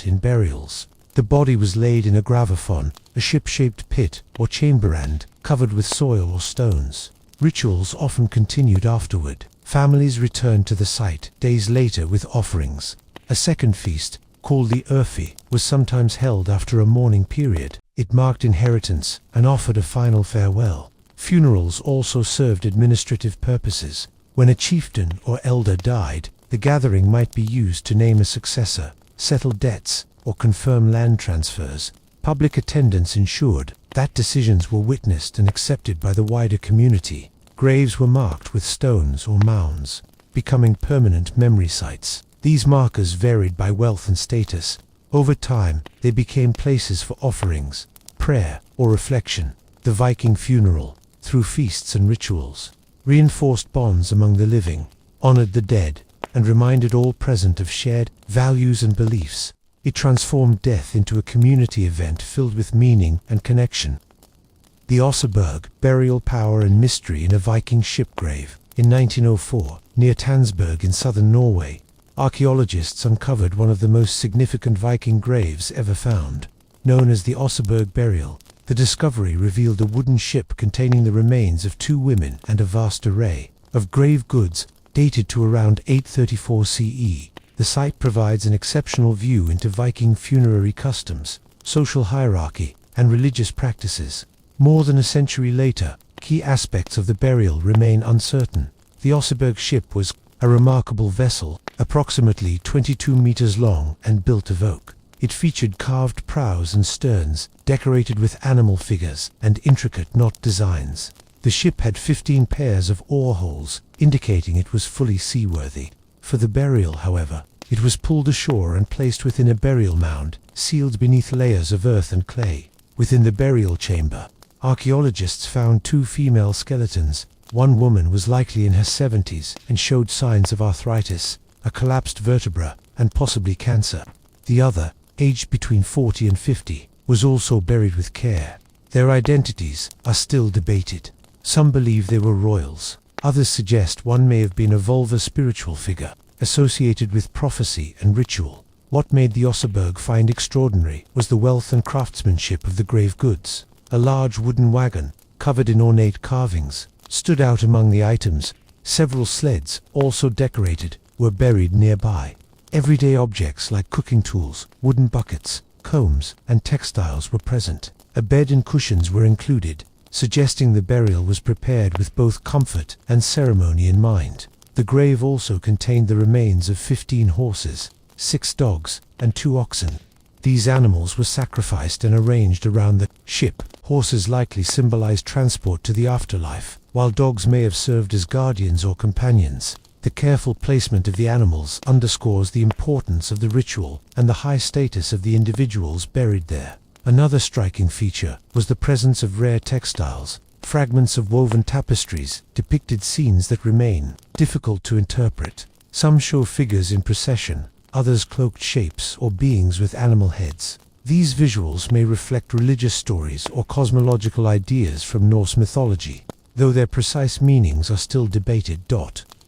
In burials, the body was laid in a gravafon, a ship-shaped pit or chamber end, covered with soil or stones. Rituals often continued afterward. Families returned to the site days later with offerings. A second feast, called the eerie, was sometimes held after a mourning period. It marked inheritance and offered a final farewell. Funerals also served administrative purposes. When a chieftain or elder died, the gathering might be used to name a successor, settle debts, or confirm land transfers. Public attendance ensured that decisions were witnessed and accepted by the wider community. Graves were marked with stones or mounds, becoming permanent memory sites. These markers varied by wealth and status. Over time, they became places for offerings, prayer, or reflection. The Viking funeral, through feasts and rituals, reinforced bonds among the living, honored the dead, and reminded all present of shared values and beliefs. It transformed death into a community event filled with meaning and connection. The Oseberg, burial power and mystery in a Viking ship grave. In 1904, near Tønsberg in southern Norway, archaeologists uncovered one of the most significant Viking graves ever found. Known as the Oseberg burial, the discovery revealed a wooden ship containing the remains of 2 women and a vast array of grave goods dated to around 834 CE. The site provides an exceptional view into Viking funerary customs, social hierarchy, and religious practices. More than a century later, key aspects of the burial remain uncertain. The Oseberg ship was a remarkable vessel, approximately 22 meters long and built of oak. It featured carved prows and sterns, decorated with animal figures and intricate knot designs. The ship had 15 pairs of oar holes, indicating it was fully seaworthy. For the burial, however, it was pulled ashore and placed within a burial mound, sealed beneath layers of earth and clay. Within the burial chamber, archaeologists found 2 female skeletons. One woman was likely in her 70s and showed signs of arthritis, a collapsed vertebra, and possibly cancer. The other, aged between 40 and 50, was also buried with care. Their identities are still debated. Some believe they were royals. Others suggest one may have been a vulva spiritual figure, associated with prophecy and ritual. What made the Oseberg find extraordinary was the wealth and craftsmanship of the grave goods. A large wooden wagon, covered in ornate carvings, stood out among the items. Several sleds, also decorated, were buried nearby. Everyday objects like cooking tools, wooden buckets, combs, and textiles were present. A bed and cushions were included, suggesting the burial was prepared with both comfort and ceremony in mind. The grave also contained the remains of 15 horses, 6 dogs, and 2 oxen. These animals were sacrificed and arranged around the ship. Horses likely symbolized transport to the afterlife, While dogs may have served as guardians or companions, the careful placement of the animals underscores the importance of the ritual and the high status of the individuals buried there. Another striking feature was the presence of rare textiles. Fragments of woven tapestries depicted scenes that remain difficult to interpret. Some show figures in procession, others cloaked shapes or beings with animal heads. These visuals may reflect religious stories or cosmological ideas from Norse mythology, though their precise meanings are still debated.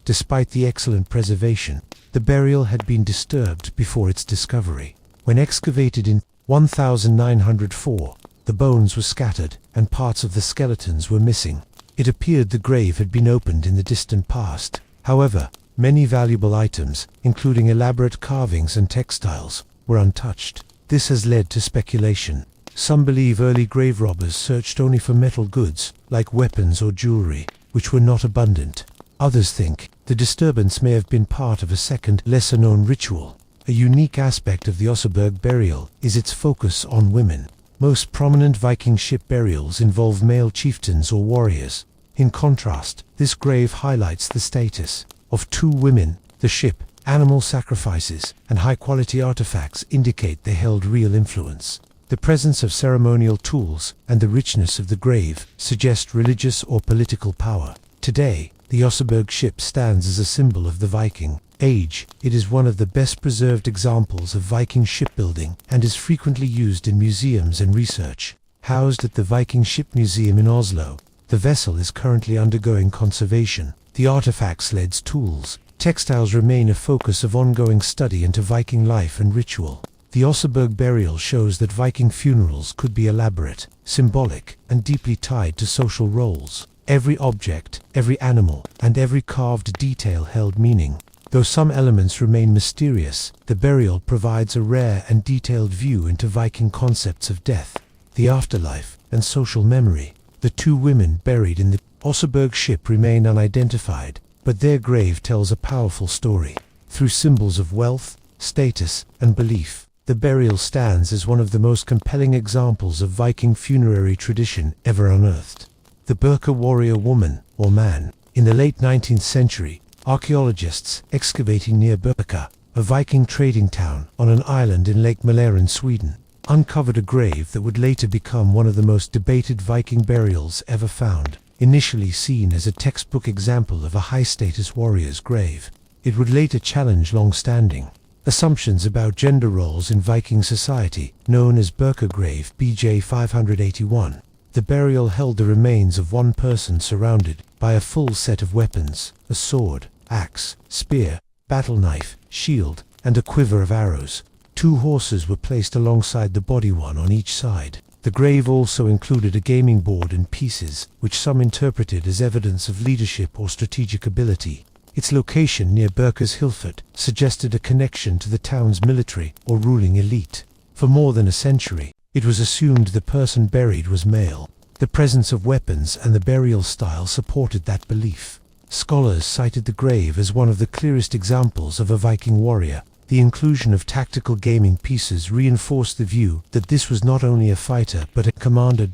Despite the excellent preservation, the burial had been disturbed before its discovery. When excavated in 1904, the bones were scattered and parts of the skeletons were missing. It appeared the grave had been opened in the distant past. However, many valuable items, including elaborate carvings and textiles, were untouched. This has led to speculation. Some believe early grave robbers searched only for metal goods, like weapons or jewelry, which were not abundant. Others think the disturbance may have been part of a second, lesser-known ritual. A unique aspect of the Oseberg burial is its focus on women. Most prominent Viking ship burials involve male chieftains or warriors. In contrast, this grave highlights the status of two women. The ship, animal sacrifices, and high-quality artifacts indicate they held real influence. The presence of ceremonial tools and the richness of the grave suggest religious or political power. Today, the Oseberg ship stands as a symbol of the Viking age. It is one of the best preserved examples of Viking shipbuilding and is frequently used in museums and research. Housed at the Viking Ship Museum in Oslo, the vessel is currently undergoing conservation. The artifacts, sleds, tools, textiles remain a focus of ongoing study into Viking life and ritual. The Oseberg burial shows that Viking funerals could be elaborate, symbolic, and deeply tied to social roles. Every object, every animal, and every carved detail held meaning. Though some elements remain mysterious, the burial provides a rare and detailed view into Viking concepts of death, the afterlife, and social memory. The two women buried in the Oseberg ship remain unidentified, but their grave tells a powerful story. Through symbols of wealth, status, and belief, the burial stands as one of the most compelling examples of Viking funerary tradition ever unearthed. The Burka warrior woman, or man. In the late 19th century, archaeologists excavating near Burka, a Viking trading town on an island in Lake Mälaren, Sweden, uncovered a grave that would later become one of the most debated Viking burials ever found. Initially seen as a textbook example of a high-status warrior's grave, it would later challenge long-standing assumptions about gender roles in Viking society, known as Burka grave BJ 581. The burial held the remains of one person surrounded by a full set of weapons: a sword, axe, spear, battle knife, shield, and a quiver of arrows. Two horses were placed alongside the body, one on each side. The grave also included a gaming board and pieces, which some interpreted as evidence of leadership or strategic ability. Its location near Burka's Hilfert suggested a connection to the town's military or ruling elite. For more than a century, it was assumed the person buried was male. The presence of weapons and the burial style supported that belief. Scholars cited the grave as one of the clearest examples of a Viking warrior. The inclusion of tactical gaming pieces reinforced the view that this was not only a fighter but a commander.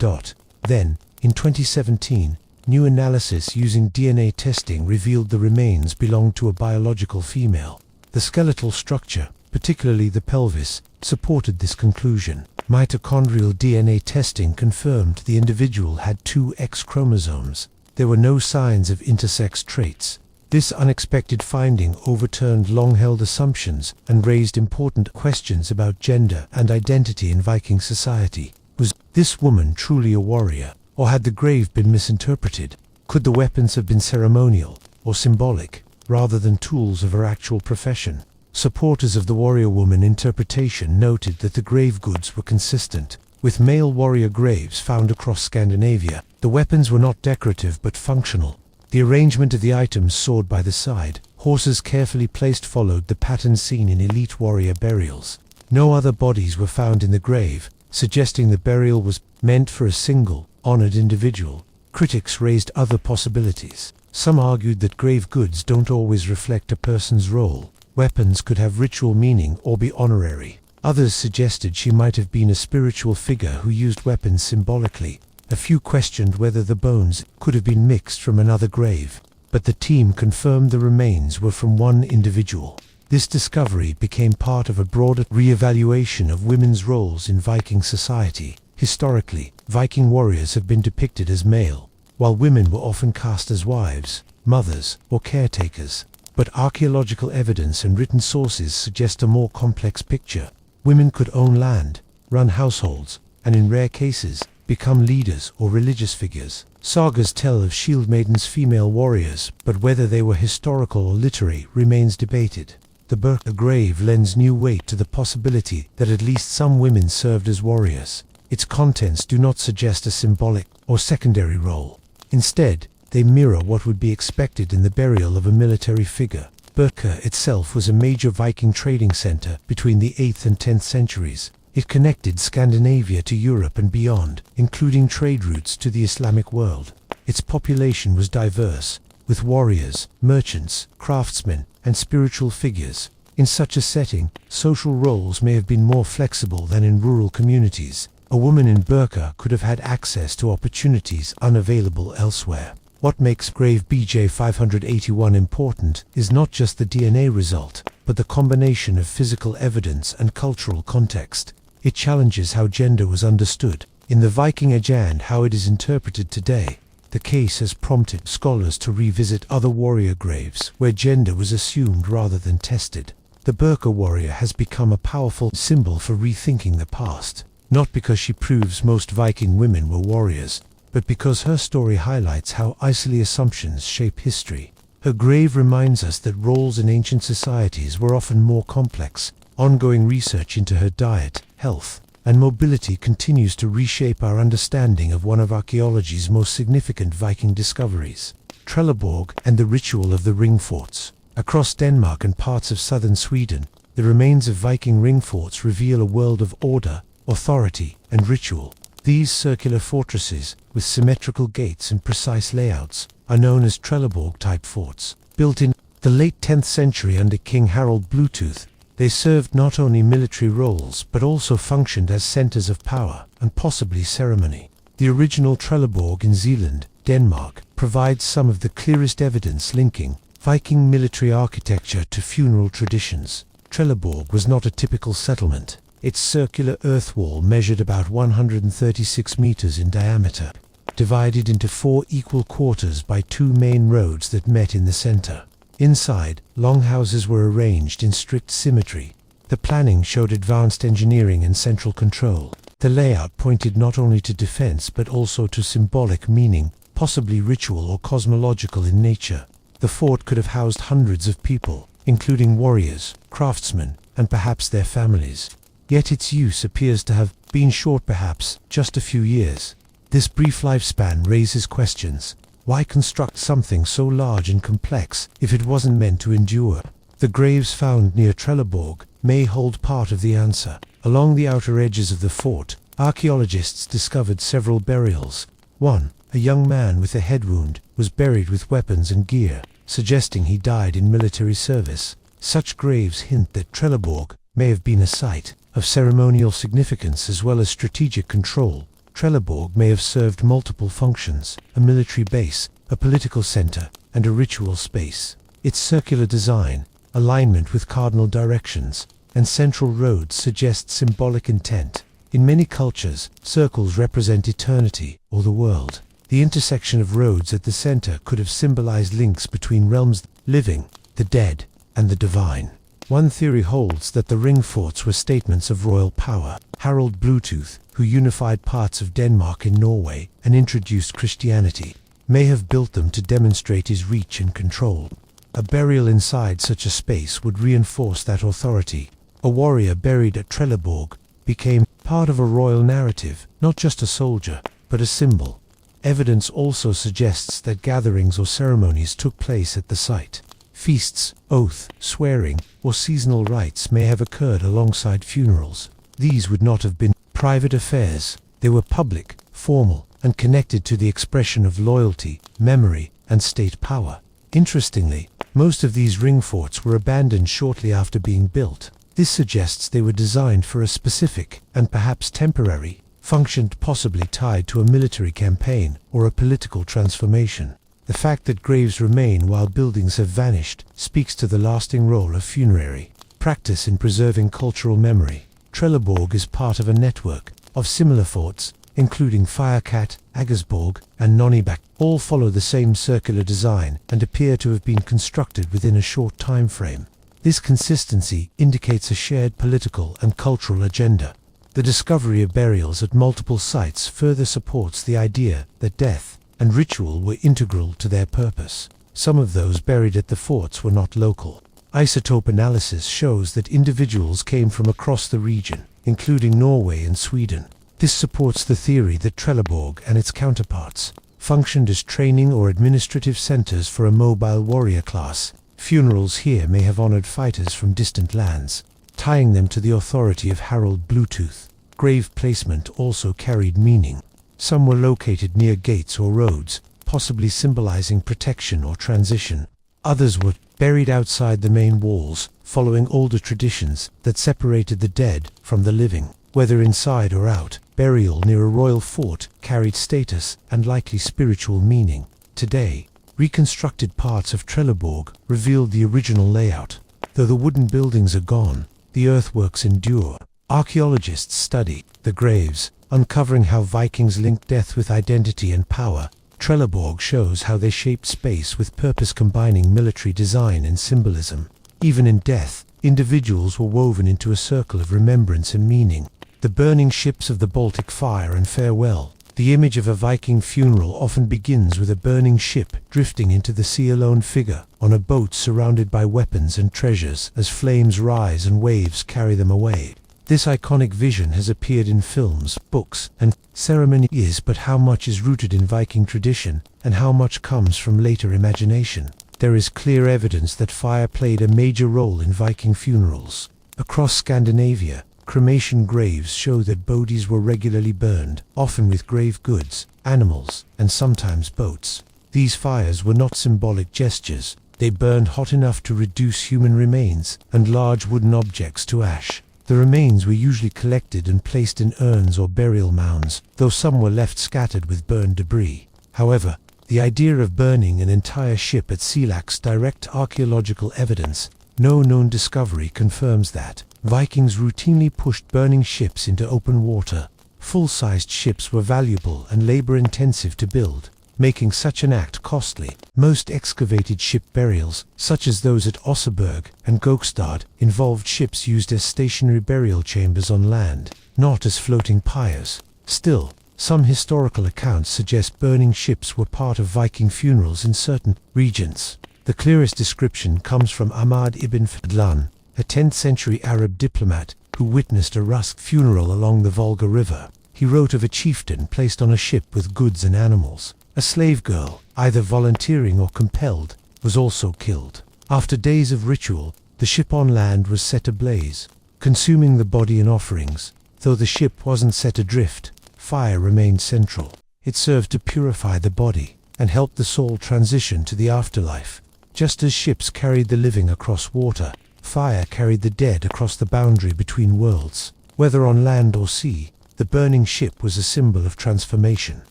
Then, in 2017, new analysis using DNA testing revealed the remains belonged to a biological female. The skeletal structure, particularly the pelvis, supported this conclusion. Mitochondrial DNA testing confirmed the individual had two X chromosomes. There were no signs of intersex traits. This unexpected finding overturned long-held assumptions and raised important questions about gender and identity in Viking society. Was this woman truly a warrior, or had the grave been misinterpreted? Could the weapons have been ceremonial or symbolic, rather than tools of her actual profession? Supporters of the warrior woman interpretation noted that the grave goods were consistent with male warrior graves found across Scandinavia. The weapons were not decorative but functional. The arrangement of the items, sword by the side, horses carefully placed, followed the pattern seen in elite warrior burials. No other bodies were found in the grave, suggesting the burial was meant for a single, honored individual. Critics raised other possibilities. Some argued that grave goods don't always reflect a person's role. Weapons could have ritual meaning or be honorary. Others suggested she might have been a spiritual figure who used weapons symbolically. A few questioned whether the bones could have been mixed from another grave, but the team confirmed the remains were from one individual. This discovery became part of a broader re-evaluation of women's roles in Viking society. Historically, Viking warriors have been depicted as male, while women were often cast as wives, mothers, or caretakers. But archaeological evidence and written sources suggest a more complex picture. Women could own land, run households, and in rare cases, become leaders or religious figures. Sagas tell of shield maidens, female warriors, but whether they were historical or literary remains debated. The Birka grave lends new weight to the possibility that at least some women served as warriors. Its contents do not suggest a symbolic or secondary role. Instead, they mirror what would be expected in the burial of a military figure. Birka itself was a major Viking trading center between the 8th and 10th centuries. It connected Scandinavia to Europe and beyond, including trade routes to the Islamic world. Its population was diverse, with warriors, merchants, craftsmen, and spiritual figures. In such a setting, social roles may have been more flexible than in rural communities. A woman in Birka could have had access to opportunities unavailable elsewhere. What makes grave BJ 581 important is not just the DNA result, but the combination of physical evidence and cultural context. It challenges how gender was understood in the Viking Age and how it is interpreted today. The case has prompted scholars to revisit other warrior graves where gender was assumed rather than tested. The Birka warrior has become a powerful symbol for rethinking the past, not because she proves most Viking women were warriors, but because her story highlights how isolated assumptions shape history. Her grave reminds us that roles in ancient societies were often more complex. Ongoing research into her diet, health, and mobility continues to reshape our understanding of one of archaeology's most significant Viking discoveries, Trelleborg and the ritual of the ring forts. Across Denmark and parts of southern Sweden, the remains of Viking ring forts reveal a world of order, authority, and ritual. These circular fortresses, with symmetrical gates and precise layouts, are known as Trelleborg-type forts. Built in the late 10th century under King Harald Bluetooth, they served not only military roles but also functioned as centers of power and possibly ceremony. The original Trelleborg in Zealand, Denmark, provides some of the clearest evidence linking Viking military architecture to funeral traditions. Trelleborg was not a typical settlement. Its circular earth wall measured about 136 meters in diameter, divided into 4 equal quarters by 2 main roads that met in the center. Inside, longhouses were arranged in strict symmetry. The planning showed advanced engineering and central control. The layout pointed not only to defense but also to symbolic meaning, possibly ritual or cosmological in nature. The fort could have housed hundreds of people, including warriors, craftsmen, and perhaps their families. Yet its use appears to have been short, perhaps just a few years. This brief lifespan raises questions. Why construct something so large and complex if it wasn't meant to endure? The graves found near Trelleborg may hold part of the answer. Along the outer edges of the fort, archaeologists discovered several burials. One, a young man with a head wound, was buried with weapons and gear, suggesting he died in military service. Such graves hint that Trelleborg may have been a site of ceremonial significance as well as strategic control. Trelleborg may have served multiple functions: a military base, a political center, and a ritual space. Its circular design, alignment with cardinal directions, and central roads suggest symbolic intent. In many cultures, circles represent eternity or the world. The intersection of roads at the center could have symbolized links between realms: living, the dead, and the divine. One theory holds that the ring forts were statements of royal power. Harald Bluetooth, who unified parts of Denmark and Norway and introduced Christianity, may have built them to demonstrate his reach and control. A burial inside such a space would reinforce that authority. A warrior buried at Trelleborg became part of a royal narrative, not just a soldier, but a symbol. Evidence also suggests that gatherings or ceremonies took place at the site. Feasts, oath, swearing, or seasonal rites may have occurred alongside funerals. These would not have been private affairs. They were public, formal, and connected to the expression of loyalty, memory, and state power. Interestingly, most of these ring forts were abandoned shortly after being built. This suggests they were designed for a specific, and perhaps temporary, functioned possibly tied to a military campaign or a political transformation. The fact that graves remain while buildings have vanished speaks to the lasting role of funerary practice in preserving cultural memory. Trelleborg is part of a network of similar forts, including Firecat, Aggersborg, and Nonnibach. All follow the same circular design and appear to have been constructed within a short time frame. This consistency indicates a shared political and cultural agenda. The discovery of burials at multiple sites further supports the idea that death and ritual were integral to their purpose. Some of those buried at the forts were not local. Isotope analysis shows that individuals came from across the region, including Norway and Sweden. This supports the theory that Trelleborg and its counterparts functioned as training or administrative centers for a mobile warrior class. Funerals here may have honored fighters from distant lands, tying them to the authority of Harold Bluetooth. Grave placement also carried meaning. Some were located near gates or roads, possibly symbolizing protection or transition. Others were buried outside the main walls, following older traditions that separated the dead from the living. Whether inside or out, burial near a royal fort carried status and likely spiritual meaning. Today, reconstructed parts of Trelleborg revealed the original layout. Though the wooden buildings are gone, the earthworks endure. Archaeologists study the graves, uncovering how Vikings linked death with identity and power. Trelleborg shows how they shaped space with purpose, combining military design and symbolism. Even in death, individuals were woven into a circle of remembrance and meaning. The burning ships of the Baltic Fire and Farewell. The image of a Viking funeral often begins with a burning ship drifting into the sea, a lone figure on a boat surrounded by weapons and treasures as flames rise and waves carry them away. This iconic vision has appeared in films, books, and ceremonies, but how much is rooted in Viking tradition and how much comes from later imagination? There is clear evidence that fire played a major role in Viking funerals. Across Scandinavia, cremation graves show that bodies were regularly burned, often with grave goods, animals, and sometimes boats. These fires were not symbolic gestures. They burned hot enough to reduce human remains and large wooden objects to ash. The remains were usually collected and placed in urns or burial mounds, though some were left scattered with burned debris. However, the idea of burning an entire ship at sea lacks direct archaeological evidence. No known discovery confirms that. Vikings routinely pushed burning ships into open water. Full-sized ships were valuable and labor-intensive to build, making such an act costly. Most excavated ship burials, such as those at Osseberg and Gokstad, involved ships used as stationary burial chambers on land, not as floating pyres. Still, some historical accounts suggest burning ships were part of Viking funerals in certain regions. The clearest description comes from Ahmad ibn Fadlan, a 10th-century Arab diplomat who witnessed a Rusk funeral along the Volga River. He wrote of a chieftain placed on a ship with goods and animals. A slave girl, either volunteering or compelled, was also killed. After days of ritual, the ship on land was set ablaze, consuming the body and offerings. Though the ship wasn't set adrift, fire remained central. It served to purify the body and help the soul transition to the afterlife. Just as ships carried the living across water, fire carried the dead across the boundary between worlds. Whether on land or sea, the burning ship was a symbol of transformation.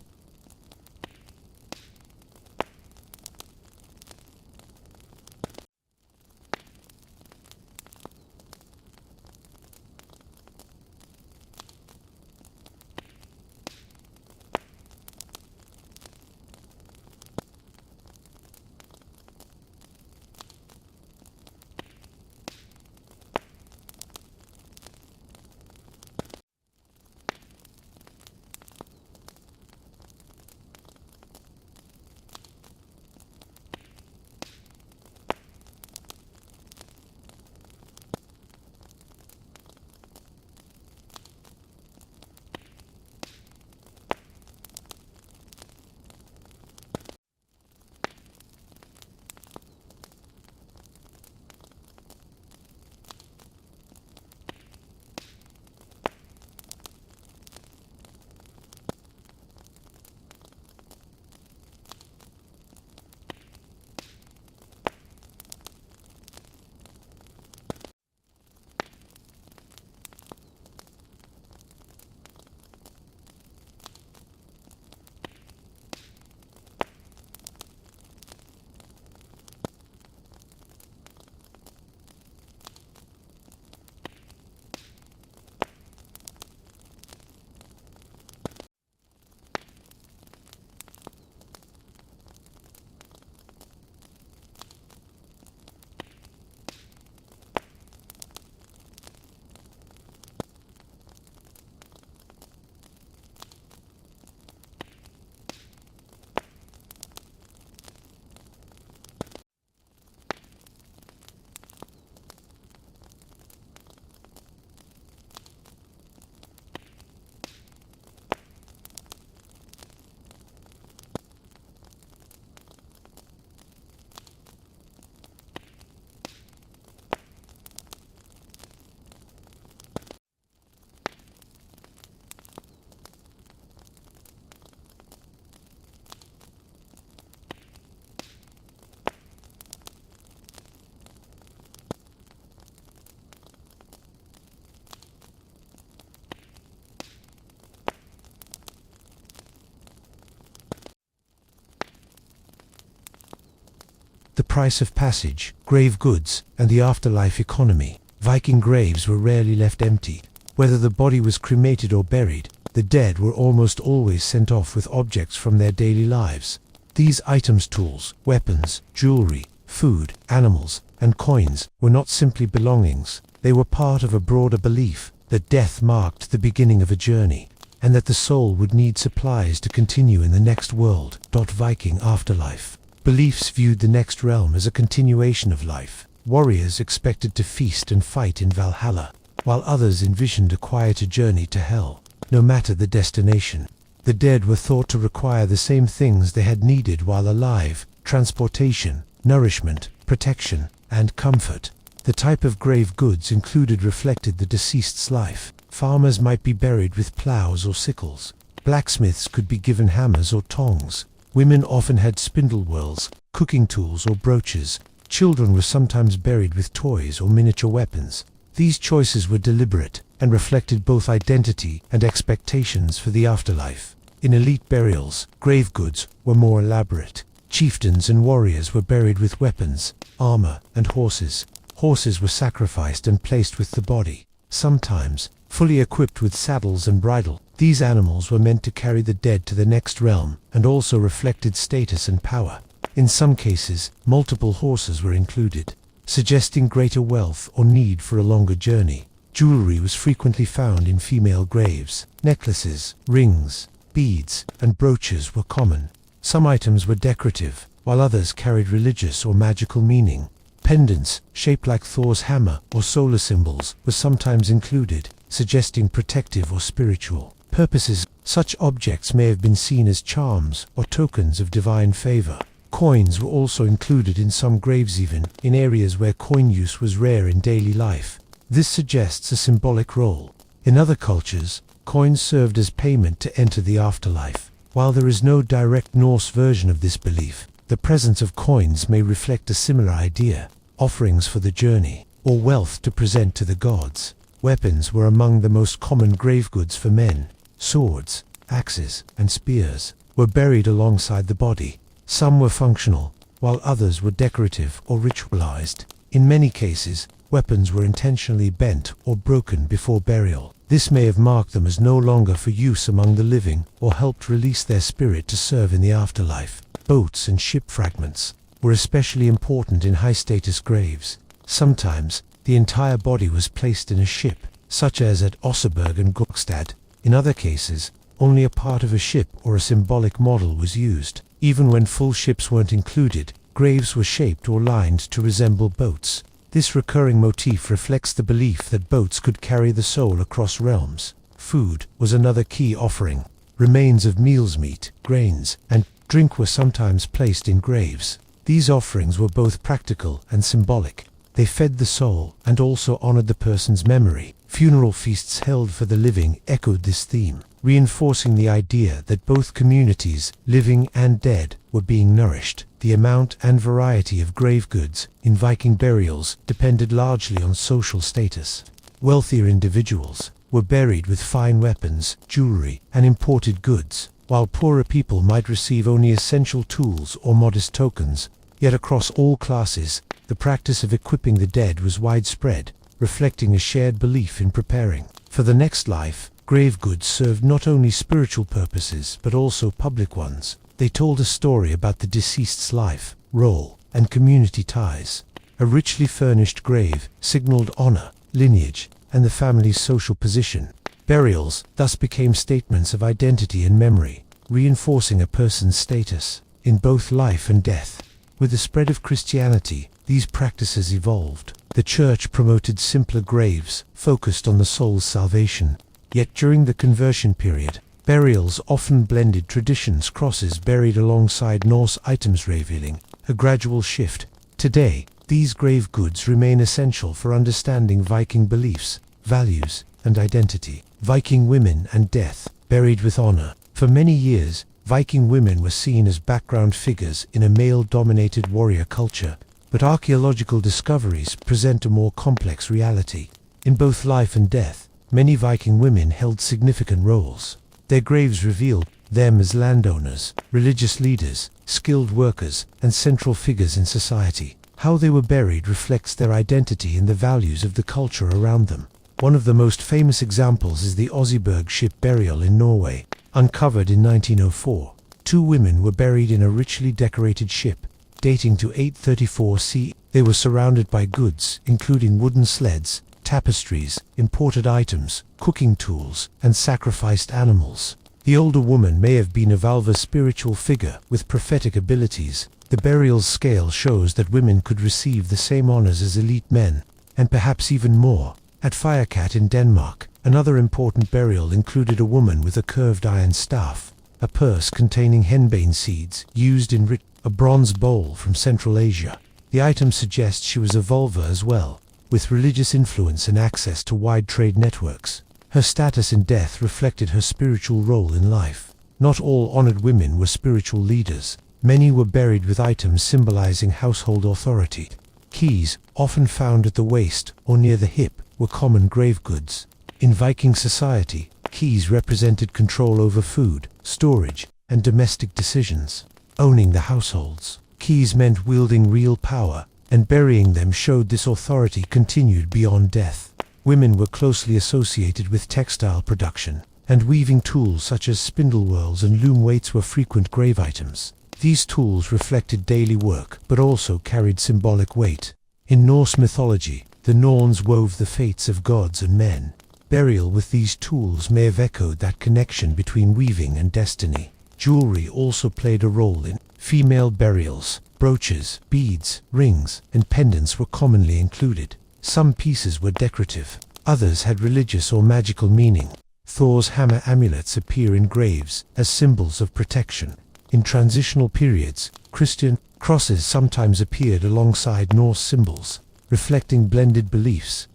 price of passage, grave goods, and the afterlife economy. Viking graves were rarely left empty. Whether the body was cremated or buried, the dead were almost always sent off with objects from their daily lives. These items, tools, weapons, jewelry, food, animals, and coins, were not simply belongings. They were part of a broader belief that death marked the beginning of a journey, and that the soul would need supplies to continue in the next world. Viking afterlife. Beliefs viewed the next realm as a continuation of life. Warriors expected to feast and fight in Valhalla, while others envisioned a quieter journey to hell. No matter the destination, the dead were thought to require the same things they had needed while alive: transportation, nourishment, protection, and comfort. The type of grave goods included reflected the deceased's life. Farmers might be buried with plows or sickles. Blacksmiths could be given hammers or tongs. Women often had spindle whorls, cooking tools, or brooches. Children were sometimes buried with toys or miniature weapons. These choices were deliberate and reflected both identity and expectations for the afterlife. In elite burials, grave goods were more elaborate. Chieftains and warriors were buried with weapons, armor, and horses. Horses were sacrificed and placed with the body, sometimes fully equipped with saddles and bridle. These animals were meant to carry the dead to the next realm and also reflected status and power. In some cases, multiple horses were included, suggesting greater wealth or need for a longer journey. Jewelry was frequently found in female graves. Necklaces, rings, beads, and brooches were common. Some items were decorative, while others carried religious or magical meaning. Pendants, shaped like Thor's hammer or solar symbols, were sometimes included, suggesting protective or spiritual purposes. Such objects may have been seen as charms or tokens of divine favor. Coins were also included in some graves, even in areas where coin use was rare in daily life. This suggests a symbolic role. In other cultures, coins served as payment to enter the afterlife. While there is no direct Norse version of this belief, the presence of coins may reflect a similar idea: offerings for the journey, or wealth to present to the gods. Weapons were among the most common grave goods for men. Swords, axes, and spears were buried alongside the body. Some were functional, while others were decorative or ritualized. In many cases, weapons were intentionally bent or broken before burial. This may have marked them as no longer for use among the living, or helped release their spirit to serve in the afterlife. Boats and ship fragments were especially important in high-status graves. Sometimes, the entire body was placed in a ship, such as at Oseberg and Gokstad. In other cases, only a part of a ship or a symbolic model was used. Even when full ships weren't included, graves were shaped or lined to resemble boats. This recurring motif reflects the belief that boats could carry the soul across realms. Food was another key offering. Remains of meals, meat, grains, and drink were sometimes placed in graves. These offerings were both practical and symbolic. They fed the soul and also honored the person's memory. Funeral feasts held for the living echoed this theme, reinforcing the idea that both communities, living and dead, were being nourished. The amount and variety of grave goods in Viking burials depended largely on social status. Wealthier individuals were buried with fine weapons, jewelry, and imported goods, while poorer people might receive only essential tools or modest tokens. Yet across all classes, the practice of equipping the dead was widespread, reflecting a shared belief in preparing for the next life. Grave goods served not only spiritual purposes but also public ones. They told a story about the deceased's life, role, and community ties. A richly furnished grave signaled honor, lineage, and the family's social position. Burials thus became statements of identity and memory, reinforcing a person's status in both life and death. With the spread of Christianity, these practices evolved. The church promoted simpler graves, focused on the soul's salvation. Yet during the conversion period, burials often blended traditions, crosses buried alongside Norse items, revealing a gradual shift. Today, these grave goods remain essential for understanding Viking beliefs, values, and identity. Viking women and death, buried with honor. For many years, Viking women were seen as background figures in a male-dominated warrior culture, but archaeological discoveries present a more complex reality. In both life and death, many Viking women held significant roles. Their graves revealed them as landowners, religious leaders, skilled workers, and central figures in society. How they were buried reflects their identity and the values of the culture around them. One of the most famous examples is the Oseberg ship burial in Norway, uncovered in 1904. Two women were buried in a richly decorated ship, dating to 834 CE. They were surrounded by goods, including wooden sleds, tapestries, imported items, cooking tools, and sacrificed animals. The older woman may have been a Valva's spiritual figure with prophetic abilities. The burial scale shows that women could receive the same honors as elite men, and perhaps even more. At Firecat in Denmark, another important burial included a woman with a curved iron staff, a purse containing henbane seeds used in a bronze bowl from Central Asia. The item suggests she was a vulva as well, with religious influence and access to wide trade networks. Her status in death reflected her spiritual role in life. Not all honored women were spiritual leaders. Many were buried with items symbolizing household authority. Keys, often found at the waist or near the hip, were common grave goods. In Viking society, keys represented control over food, storage, and domestic decisions. Owning the households, keys meant wielding real power, and burying them showed this authority continued beyond death. Women were closely associated with textile production, and weaving tools such as spindle whorls and loom weights were frequent grave items. These tools reflected daily work, but also carried symbolic weight. In Norse mythology, the Norns wove the fates of gods and men. Burial with these tools may have echoed that connection between weaving and destiny. Jewelry also played a role in female burials. Brooches, beads, rings, and pendants were commonly included. Some pieces were decorative, others had religious or magical meaning. Thor's hammer amulets appear in graves as symbols of protection. In transitional periods, Christian crosses sometimes appeared alongside Norse symbols, reflecting blended beliefs.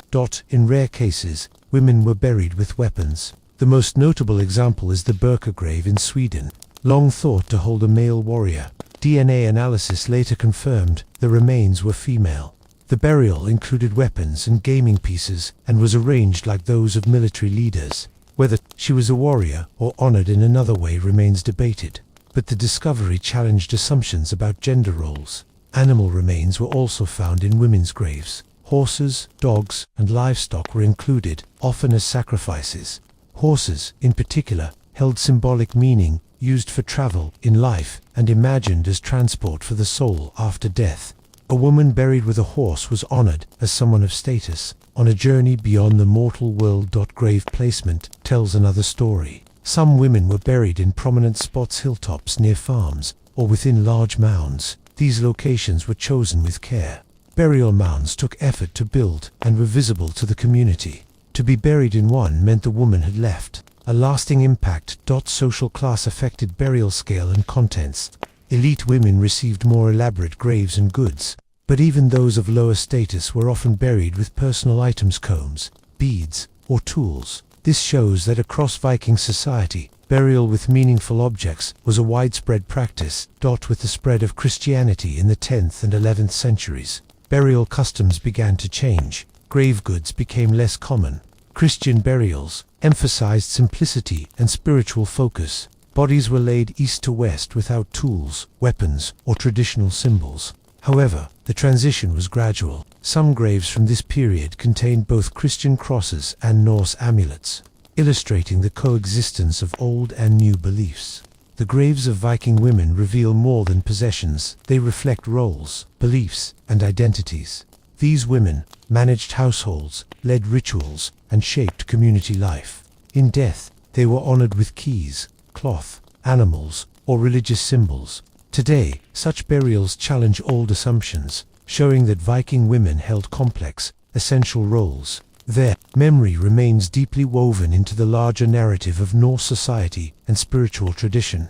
In rare cases, women were buried with weapons. The most notable example is the Birka grave in Sweden, long thought to hold a male warrior. DNA analysis later confirmed the remains were female. The burial included weapons and gaming pieces and was arranged like those of military leaders. Whether she was a warrior or honored in another way remains debated, but the discovery challenged assumptions about gender roles. Animal remains were also found in women's graves. Horses, dogs, and livestock were included, often as sacrifices. Horses, in particular, held symbolic meaning, used for travel in life, and imagined as transport for the soul after death. A woman buried with a horse was honored as someone of status, on a journey beyond the mortal world. Grave placement tells another story. Some women were buried in prominent spots, hilltops near farms, or within large mounds. These locations were chosen with care. Burial mounds took effort to build and were visible to the community. To be buried in one meant the woman had left a lasting impact. Social class affected burial scale and contents. Elite women received more elaborate graves and goods, but even those of lower status were often buried with personal items, combs, beads, or tools. This shows that across Viking society, burial with meaningful objects was a widespread practice. With the spread of Christianity in the 10th and 11th centuries, burial customs began to change. Grave goods became less common. Christian burials emphasized simplicity and spiritual focus. Bodies were laid east to west without tools, weapons, or traditional symbols. However, the transition was gradual. Some graves from this period contained both Christian crosses and Norse amulets, illustrating the coexistence of old and new beliefs. The graves of Viking women reveal more than possessions. They reflect roles, beliefs, and identities. These women managed households, led rituals, and shaped community life. In death, they were honored with keys, cloth, animals, or religious symbols. Today, such burials challenge old assumptions, showing that Viking women held complex, essential roles. Their memory remains deeply woven into the larger narrative of Norse society and spiritual tradition.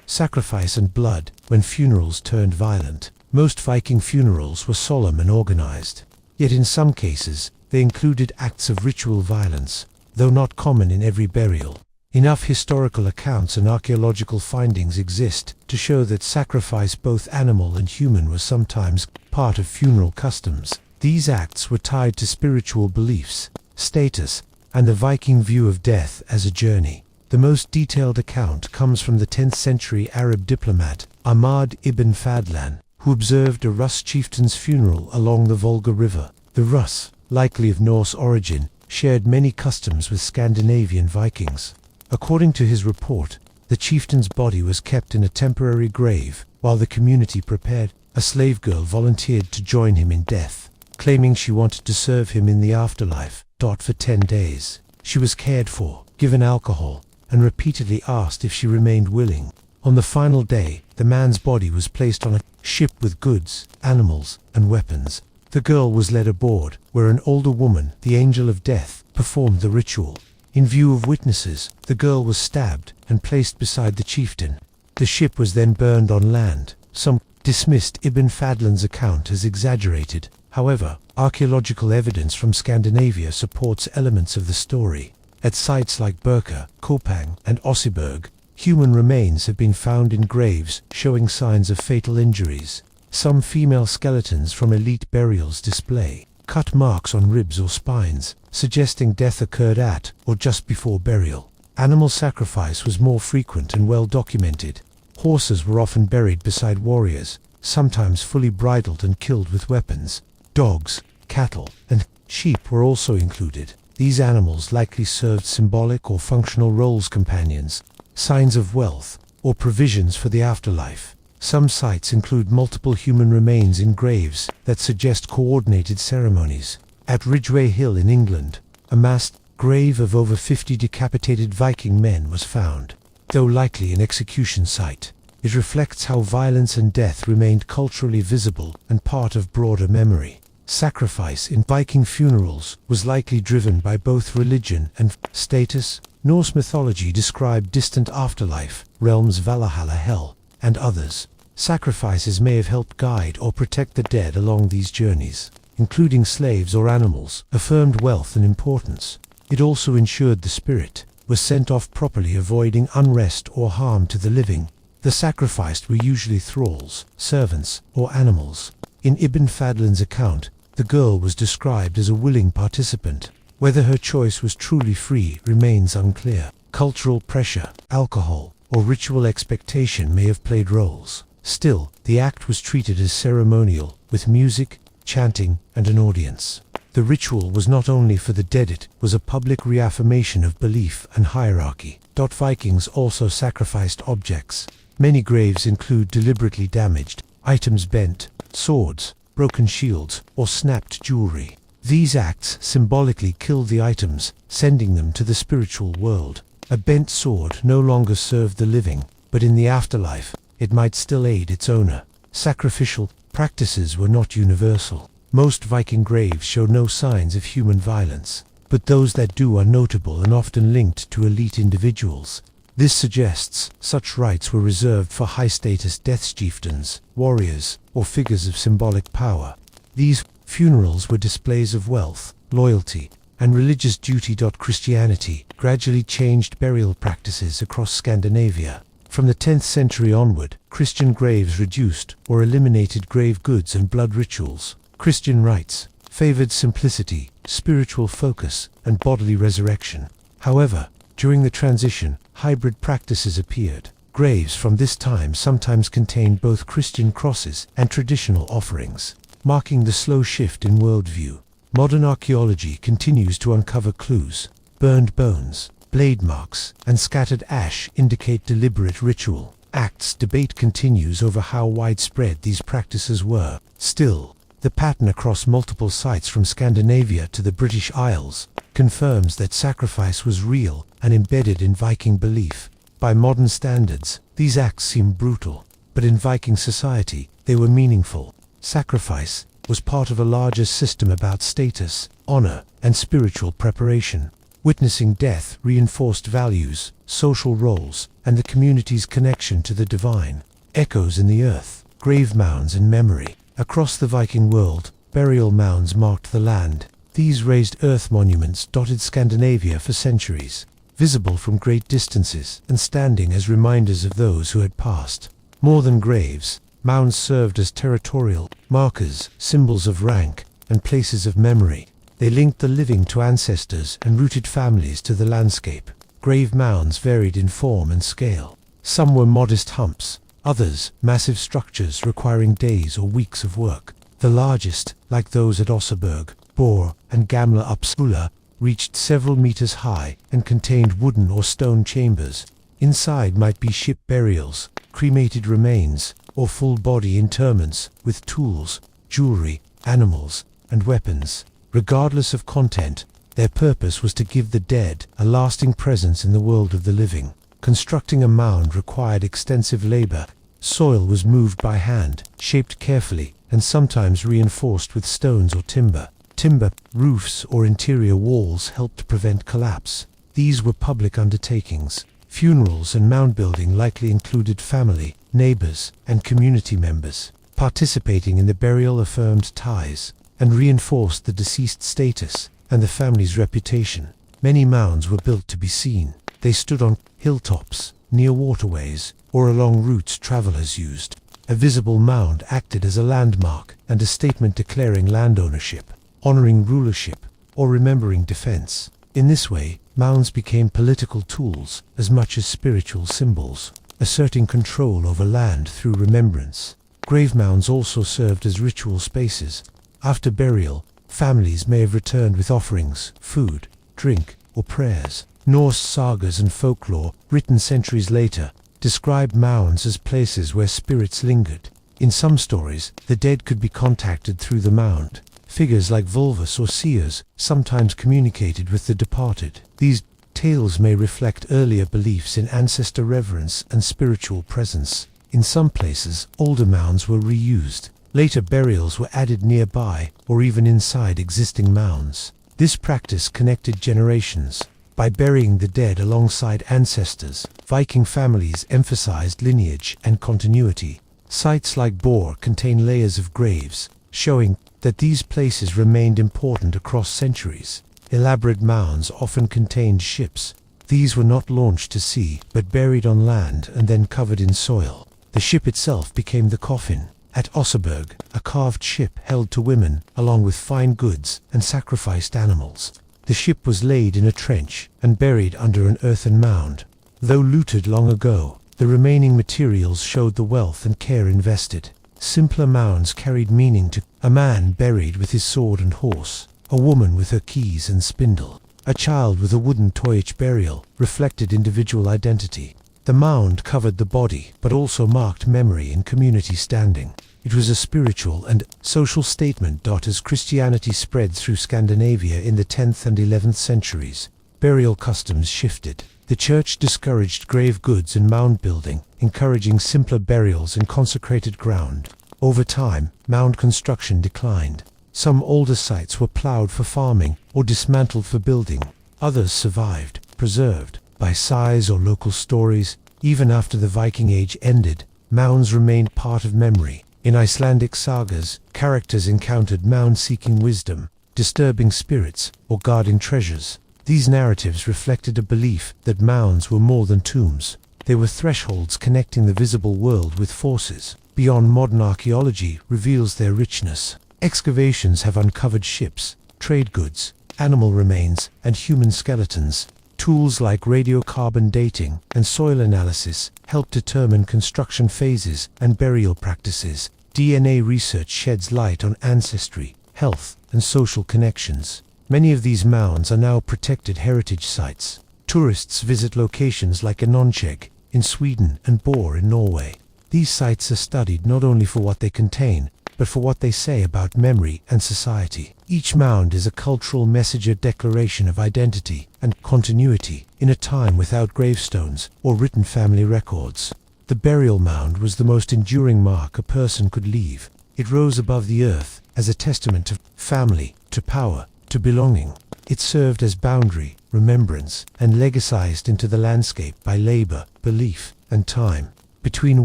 Sacrifice and blood. When funerals turned violent, most Viking funerals were solemn and organized. Yet in some cases, they included acts of ritual violence, though not common in every burial. Enough historical accounts and archaeological findings exist to show that sacrifice, both animal and human, was sometimes part of funeral customs. These acts were tied to spiritual beliefs, status, and the Viking view of death as a journey. The most detailed account comes from the 10th century Arab diplomat Ahmad ibn Fadlan, who observed a Rus chieftain's funeral along the Volga River. The Rus, likely of Norse origin, shared many customs with Scandinavian Vikings. According to his report, the chieftain's body was kept in a temporary grave while the community prepared. A slave girl volunteered to join him in death, claiming she wanted to serve him in the afterlife. For 10 days, she was cared for, given alcohol, and repeatedly asked if she remained willing. On the final day, the man's body was placed on a ship with goods, animals, and weapons. The girl was led aboard, where an older woman, the Angel of Death, performed the ritual. In view of witnesses, the girl was stabbed and placed beside the chieftain. The ship was then burned on land. Some dismissed Ibn Fadlan's account as exaggerated. However, archaeological evidence from Scandinavia supports elements of the story. At sites like Birka, Kopang, and Oseberg, human remains have been found in graves showing signs of fatal injuries. Some female skeletons from elite burials display cut marks on ribs or spines, suggesting death occurred at or just before burial. Animal sacrifice was more frequent and well documented. Horses were often buried beside warriors, sometimes fully bridled and killed with weapons. Dogs, cattle, and sheep were also included. These animals likely served symbolic or functional roles: companions, signs of wealth, or provisions for the afterlife. Some sites include multiple human remains in graves that suggest coordinated ceremonies. At Ridgeway Hill in England, a massed grave of over 50 decapitated Viking men was found. Though likely an execution site, it reflects how violence and death remained culturally visible and part of broader memory. Sacrifice in Viking funerals was likely driven by both religion and status. Norse mythology described distant afterlife, realms Valhalla, hell, and others. Sacrifices may have helped guide or protect the dead along these journeys, including slaves or animals, affirmed wealth and importance. It also ensured the spirit was sent off properly, avoiding unrest or harm to the living. The sacrificed were usually thralls, servants, or animals. In Ibn Fadlan's account, the girl was described as a willing participant. Whether her choice was truly free remains unclear. Cultural pressure, alcohol, or ritual expectation may have played roles. Still, the act was treated as ceremonial, with music, chanting, and an audience. The ritual was not only for the dead, it was a public reaffirmation of belief and hierarchy. Vikings also sacrificed objects. Many graves include deliberately damaged items, bent swords, broken shields, or snapped jewelry. These acts symbolically killed the items, sending them to the spiritual world. A bent sword no longer served the living, but in the afterlife, it might still aid its owner. Sacrificial practices were not universal. Most Viking graves show no signs of human violence, but those that do are notable and often linked to elite individuals. This suggests such rites were reserved for high-status death chieftains, warriors, or figures of symbolic power. These funerals were displays of wealth, loyalty, and religious duty. Christianity gradually changed burial practices across Scandinavia. From the 10th century onward, Christian graves reduced or eliminated grave goods and blood rituals. Christian rites favored simplicity, spiritual focus, and bodily resurrection. However, during the transition, hybrid practices appeared. Graves from this time sometimes contained both Christian crosses and traditional offerings, marking the slow shift in worldview. Modern archaeology continues to uncover clues. Burned bones, blade marks, and scattered ash indicate deliberate ritual acts. Debate continues over how widespread these practices were. Still, the pattern across multiple sites from Scandinavia to the British Isles confirms that sacrifice was real and embedded in Viking belief. By modern standards, these acts seem brutal, but in Viking society, they were meaningful. Sacrifice was part of a larger system about status, honor, and spiritual preparation. Witnessing death reinforced values, social roles, and the community's connection to the divine. Echoes in the earth, grave mounds and memory. Across the Viking world, burial mounds marked the land. These raised earth monuments dotted Scandinavia for centuries, visible from great distances and standing as reminders of those who had passed. More than graves, mounds served as territorial markers, symbols of rank, and places of memory. They linked the living to ancestors and rooted families to the landscape. grave mounds varied in form and scale. Some were modest humps, others massive structures requiring days or weeks of work. The largest, like those at Osseberg, Bor, and Gamla Uppsala, reached several meters high and contained wooden or stone chambers. Inside might be ship burials, cremated remains, or full-body interments with tools, jewelry, animals, and weapons. Regardless of content, their purpose was to give the dead a lasting presence in the world of the living. Constructing a mound required extensive labor. Soil was moved by hand, shaped carefully, and sometimes reinforced with stones or timber. Timber, roofs, or interior walls helped prevent collapse. These were public undertakings. Funerals and mound building likely included family, neighbors, and community members. Participating in the burial affirmed ties and reinforced the deceased's status and the family's reputation. Many mounds were built to be seen. They stood on hilltops, near waterways, or along routes travelers used. A visible mound acted as a landmark and a statement declaring land ownership, honoring rulership, or remembering defense. In this way, mounds became political tools as much as spiritual symbols, asserting control over land through remembrance. Grave mounds also served as ritual spaces. After burial, families may have returned with offerings, food, drink, or prayers. Norse sagas and folklore, written centuries later, describe mounds as places where spirits lingered. In some stories, the dead could be contacted through the mound. Figures like Volvus or seers sometimes communicated with the departed. These tales may reflect earlier beliefs in ancestor reverence and spiritual presence. In some places, older mounds were reused. Later burials were added nearby or even inside existing mounds. This practice connected generations. By burying the dead alongside ancestors, Viking families emphasized lineage and continuity. Sites like Bor contain layers of graves, showing that these places remained important across centuries. Elaborate mounds often contained ships. These were not launched to sea, but buried on land and then covered in soil. The ship itself became the coffin. At Osseberg, a carved ship held to women, along with fine goods and sacrificed animals. The ship was laid in a trench and buried under an earthen mound. Though looted long ago, the remaining materials showed the wealth and care invested. Simpler mounds carried meaning to a man buried with his sword and horse, a woman with her keys and spindle, a child with a wooden toy. Each burial reflected individual identity. The mound covered the body, but also marked memory and community standing. It was a spiritual and social statement. As Christianity spread through Scandinavia in the 10th and 11th centuries, burial customs shifted. The church discouraged grave goods and mound building, encouraging simpler burials in consecrated ground. Over time, mound construction declined. Some older sites were plowed for farming or dismantled for building. Others survived, preserved by size or local stories. Even after the Viking Age ended, mounds remained part of memory. In Icelandic sagas, characters encountered mounds seeking wisdom, disturbing spirits, or guarding treasures. These narratives reflected a belief that mounds were more than tombs. They were thresholds connecting the visible world with forces beyond. Modern archaeology reveals their richness. Excavations have uncovered ships, trade goods, animal remains, and human skeletons. Tools like radiocarbon dating and soil analysis help determine construction phases and burial practices. DNA research sheds light on ancestry, health, and social connections. Many of these mounds are now protected heritage sites. Tourists visit locations like Enoncheg in Sweden and Bor in Norway. These sites are studied not only for what they contain, but for what they say about memory and society. Each mound is a cultural message, a declaration of identity and continuity in a time without gravestones or written family records. The burial mound was the most enduring mark a person could leave. It rose above the earth as a testament to family, to power, to belonging. It served as boundary, remembrance, and legacyized into the landscape by labor, belief, and time. Between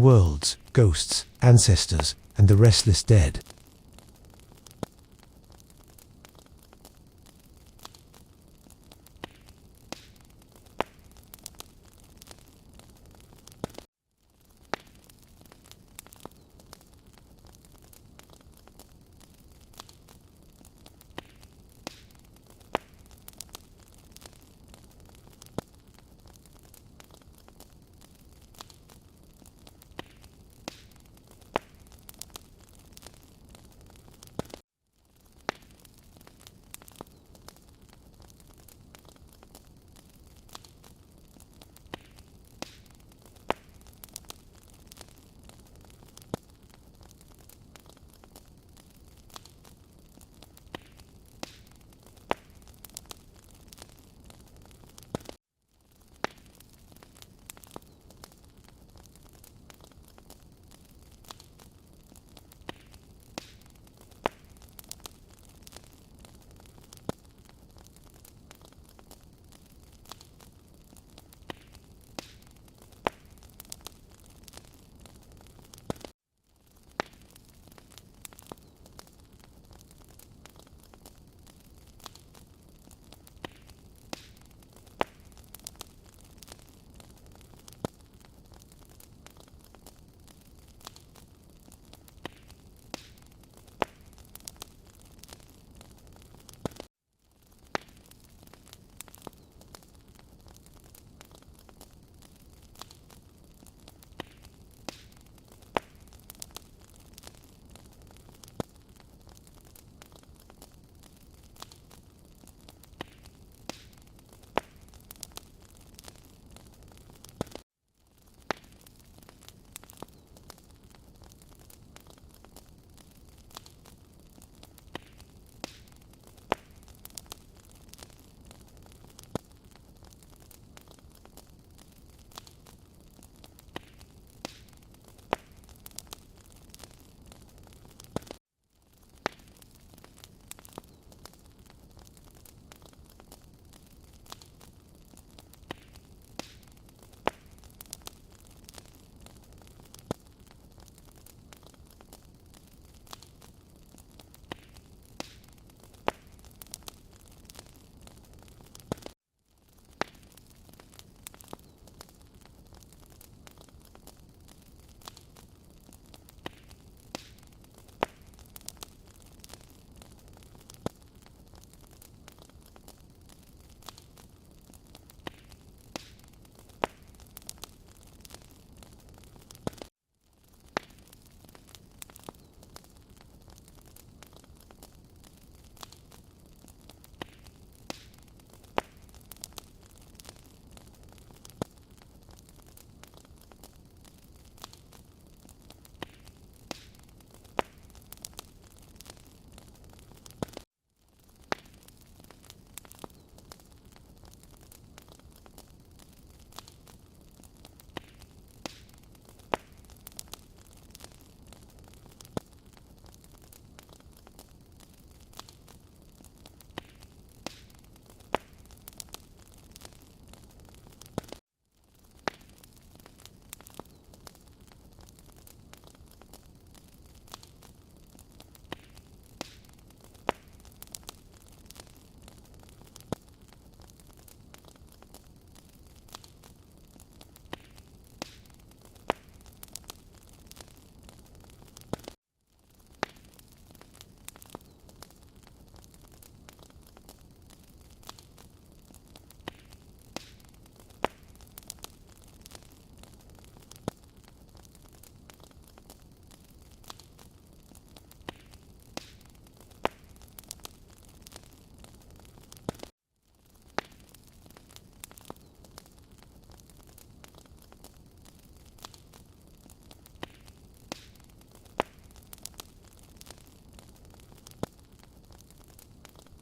worlds, ghosts, ancestors, and the restless dead.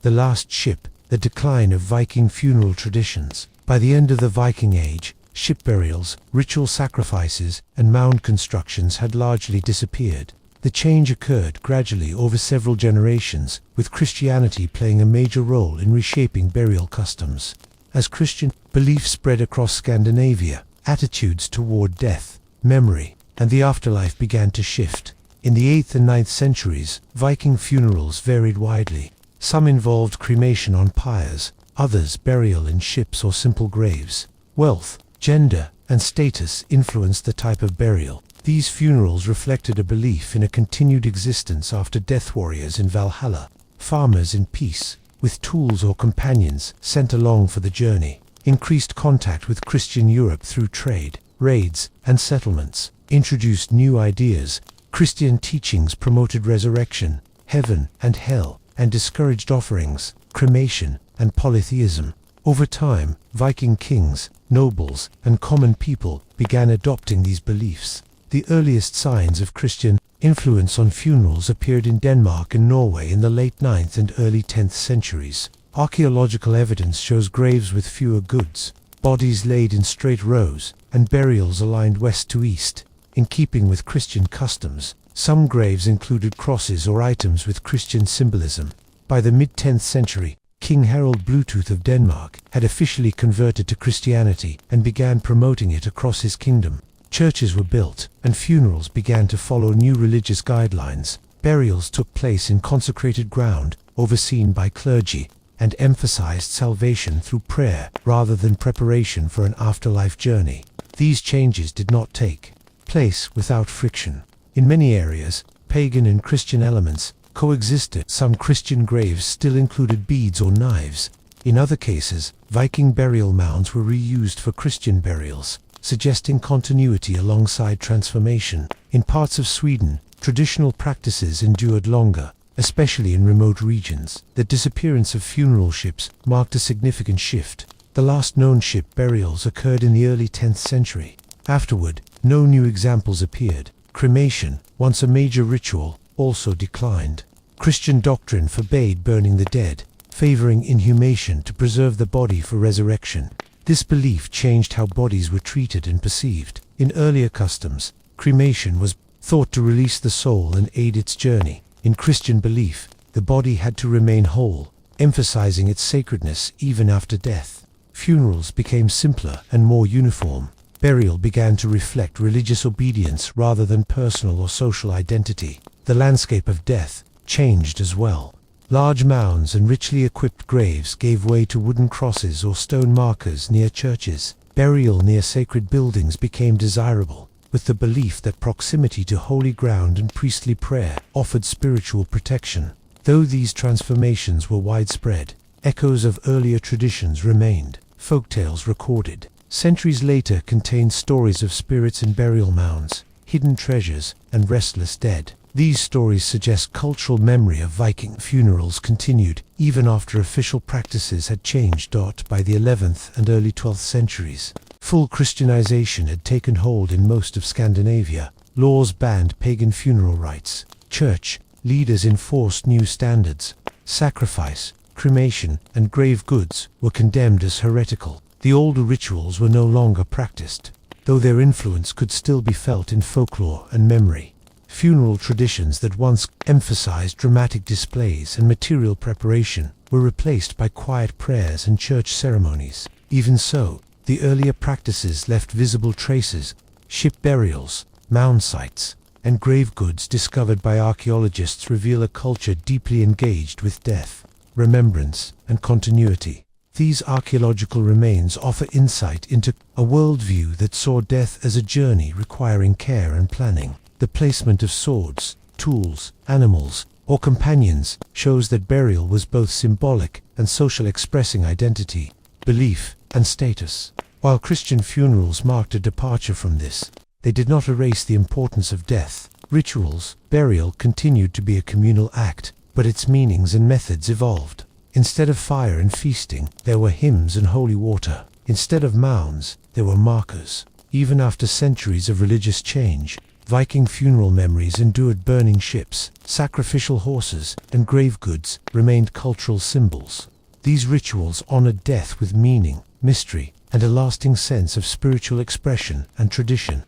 The Last Ship, the decline of Viking funeral traditions. By the end of the Viking Age, ship burials, ritual sacrifices, and mound constructions had largely disappeared. The change occurred gradually over several generations, with Christianity playing a major role in reshaping burial customs. As Christian belief spread across Scandinavia, attitudes toward death, memory, and the afterlife began to shift. In the 8th and 9th centuries, Viking funerals varied widely. Some involved cremation on pyres, others burial in ships or simple graves. Wealth, gender, and status influenced the type of burial. These funerals reflected a belief in a continued existence after death. Warriors in Valhalla, farmers in peace, with tools or companions sent along for the journey. Increased contact with Christian Europe through trade, raids, and settlements introduced new ideas. Christian teachings promoted resurrection, heaven and hell, and discouraged offerings, cremation, and polytheism. Over time, Viking kings, nobles, and common people began adopting these beliefs. The earliest signs of Christian influence on funerals appeared in Denmark and Norway in the late 9th and early 10th centuries. Archaeological evidence shows graves with fewer goods, bodies laid in straight rows, and burials aligned west to east. In keeping with Christian customs, some graves included crosses or items with Christian symbolism. By the mid-10th century, King Harald Bluetooth of Denmark had officially converted to Christianity and began promoting it across his kingdom. Churches were built, and funerals began to follow new religious guidelines. Burials took place in consecrated ground, overseen by clergy, and emphasized salvation through prayer rather than preparation for an afterlife journey. These changes did not take place without friction. In many areas, pagan and Christian elements coexisted. Some Christian graves still included beads or knives. In other cases, Viking burial mounds were reused for Christian burials, suggesting continuity alongside transformation. In parts of Sweden, traditional practices endured longer, especially in remote regions. The disappearance of funeral ships marked a significant shift. The last known ship burials occurred in the early 10th century. Afterward, no new examples appeared. Cremation, once a major ritual, also declined. Christian doctrine forbade burning the dead, favoring inhumation to preserve the body for resurrection. This belief changed how bodies were treated and perceived. In earlier customs, cremation was thought to release the soul and aid its journey. In Christian belief, the body had to remain whole, emphasizing its sacredness even after death. Funerals became simpler and more uniform. Burial began to reflect religious obedience rather than personal or social identity. The landscape of death changed as well. Large mounds and richly equipped graves gave way to wooden crosses or stone markers near churches. Burial near sacred buildings became desirable, with the belief that proximity to holy ground and priestly prayer offered spiritual protection. Though these transformations were widespread, echoes of earlier traditions remained. Folktales recorded centuries later contained stories of spirits in burial mounds, hidden treasures, and restless dead. These stories suggest cultural memory of Viking funerals continued even after official practices had changed. By the 11th and early 12th centuries, full Christianization had taken hold in most of Scandinavia. Laws banned pagan funeral rites. Church leaders enforced new standards. Sacrifice, cremation, and grave goods were condemned as heretical. The older rituals were no longer practiced, though their influence could still be felt in folklore and memory. Funeral traditions that once emphasized dramatic displays and material preparation were replaced by quiet prayers and church ceremonies. Even so, the earlier practices left visible traces. Ship burials, mound sites, and grave goods discovered by archaeologists reveal a culture deeply engaged with death, remembrance, and continuity. These archaeological remains offer insight into a worldview that saw death as a journey requiring care and planning. The placement of swords, tools, animals, or companions shows that burial was both symbolic and social, expressing identity, belief, and status. While Christian funerals marked a departure from this, they did not erase the importance of death. Rituals, burial continued to be a communal act, but its meanings and methods evolved. Instead of fire and feasting, there were hymns and holy water. Instead of mounds, there were markers. Even after centuries of religious change, Viking funeral memories endured. Burning ships, sacrificial horses, and grave goods remained cultural symbols. These rituals honored death with meaning, mystery, and a lasting sense of spiritual expression and tradition.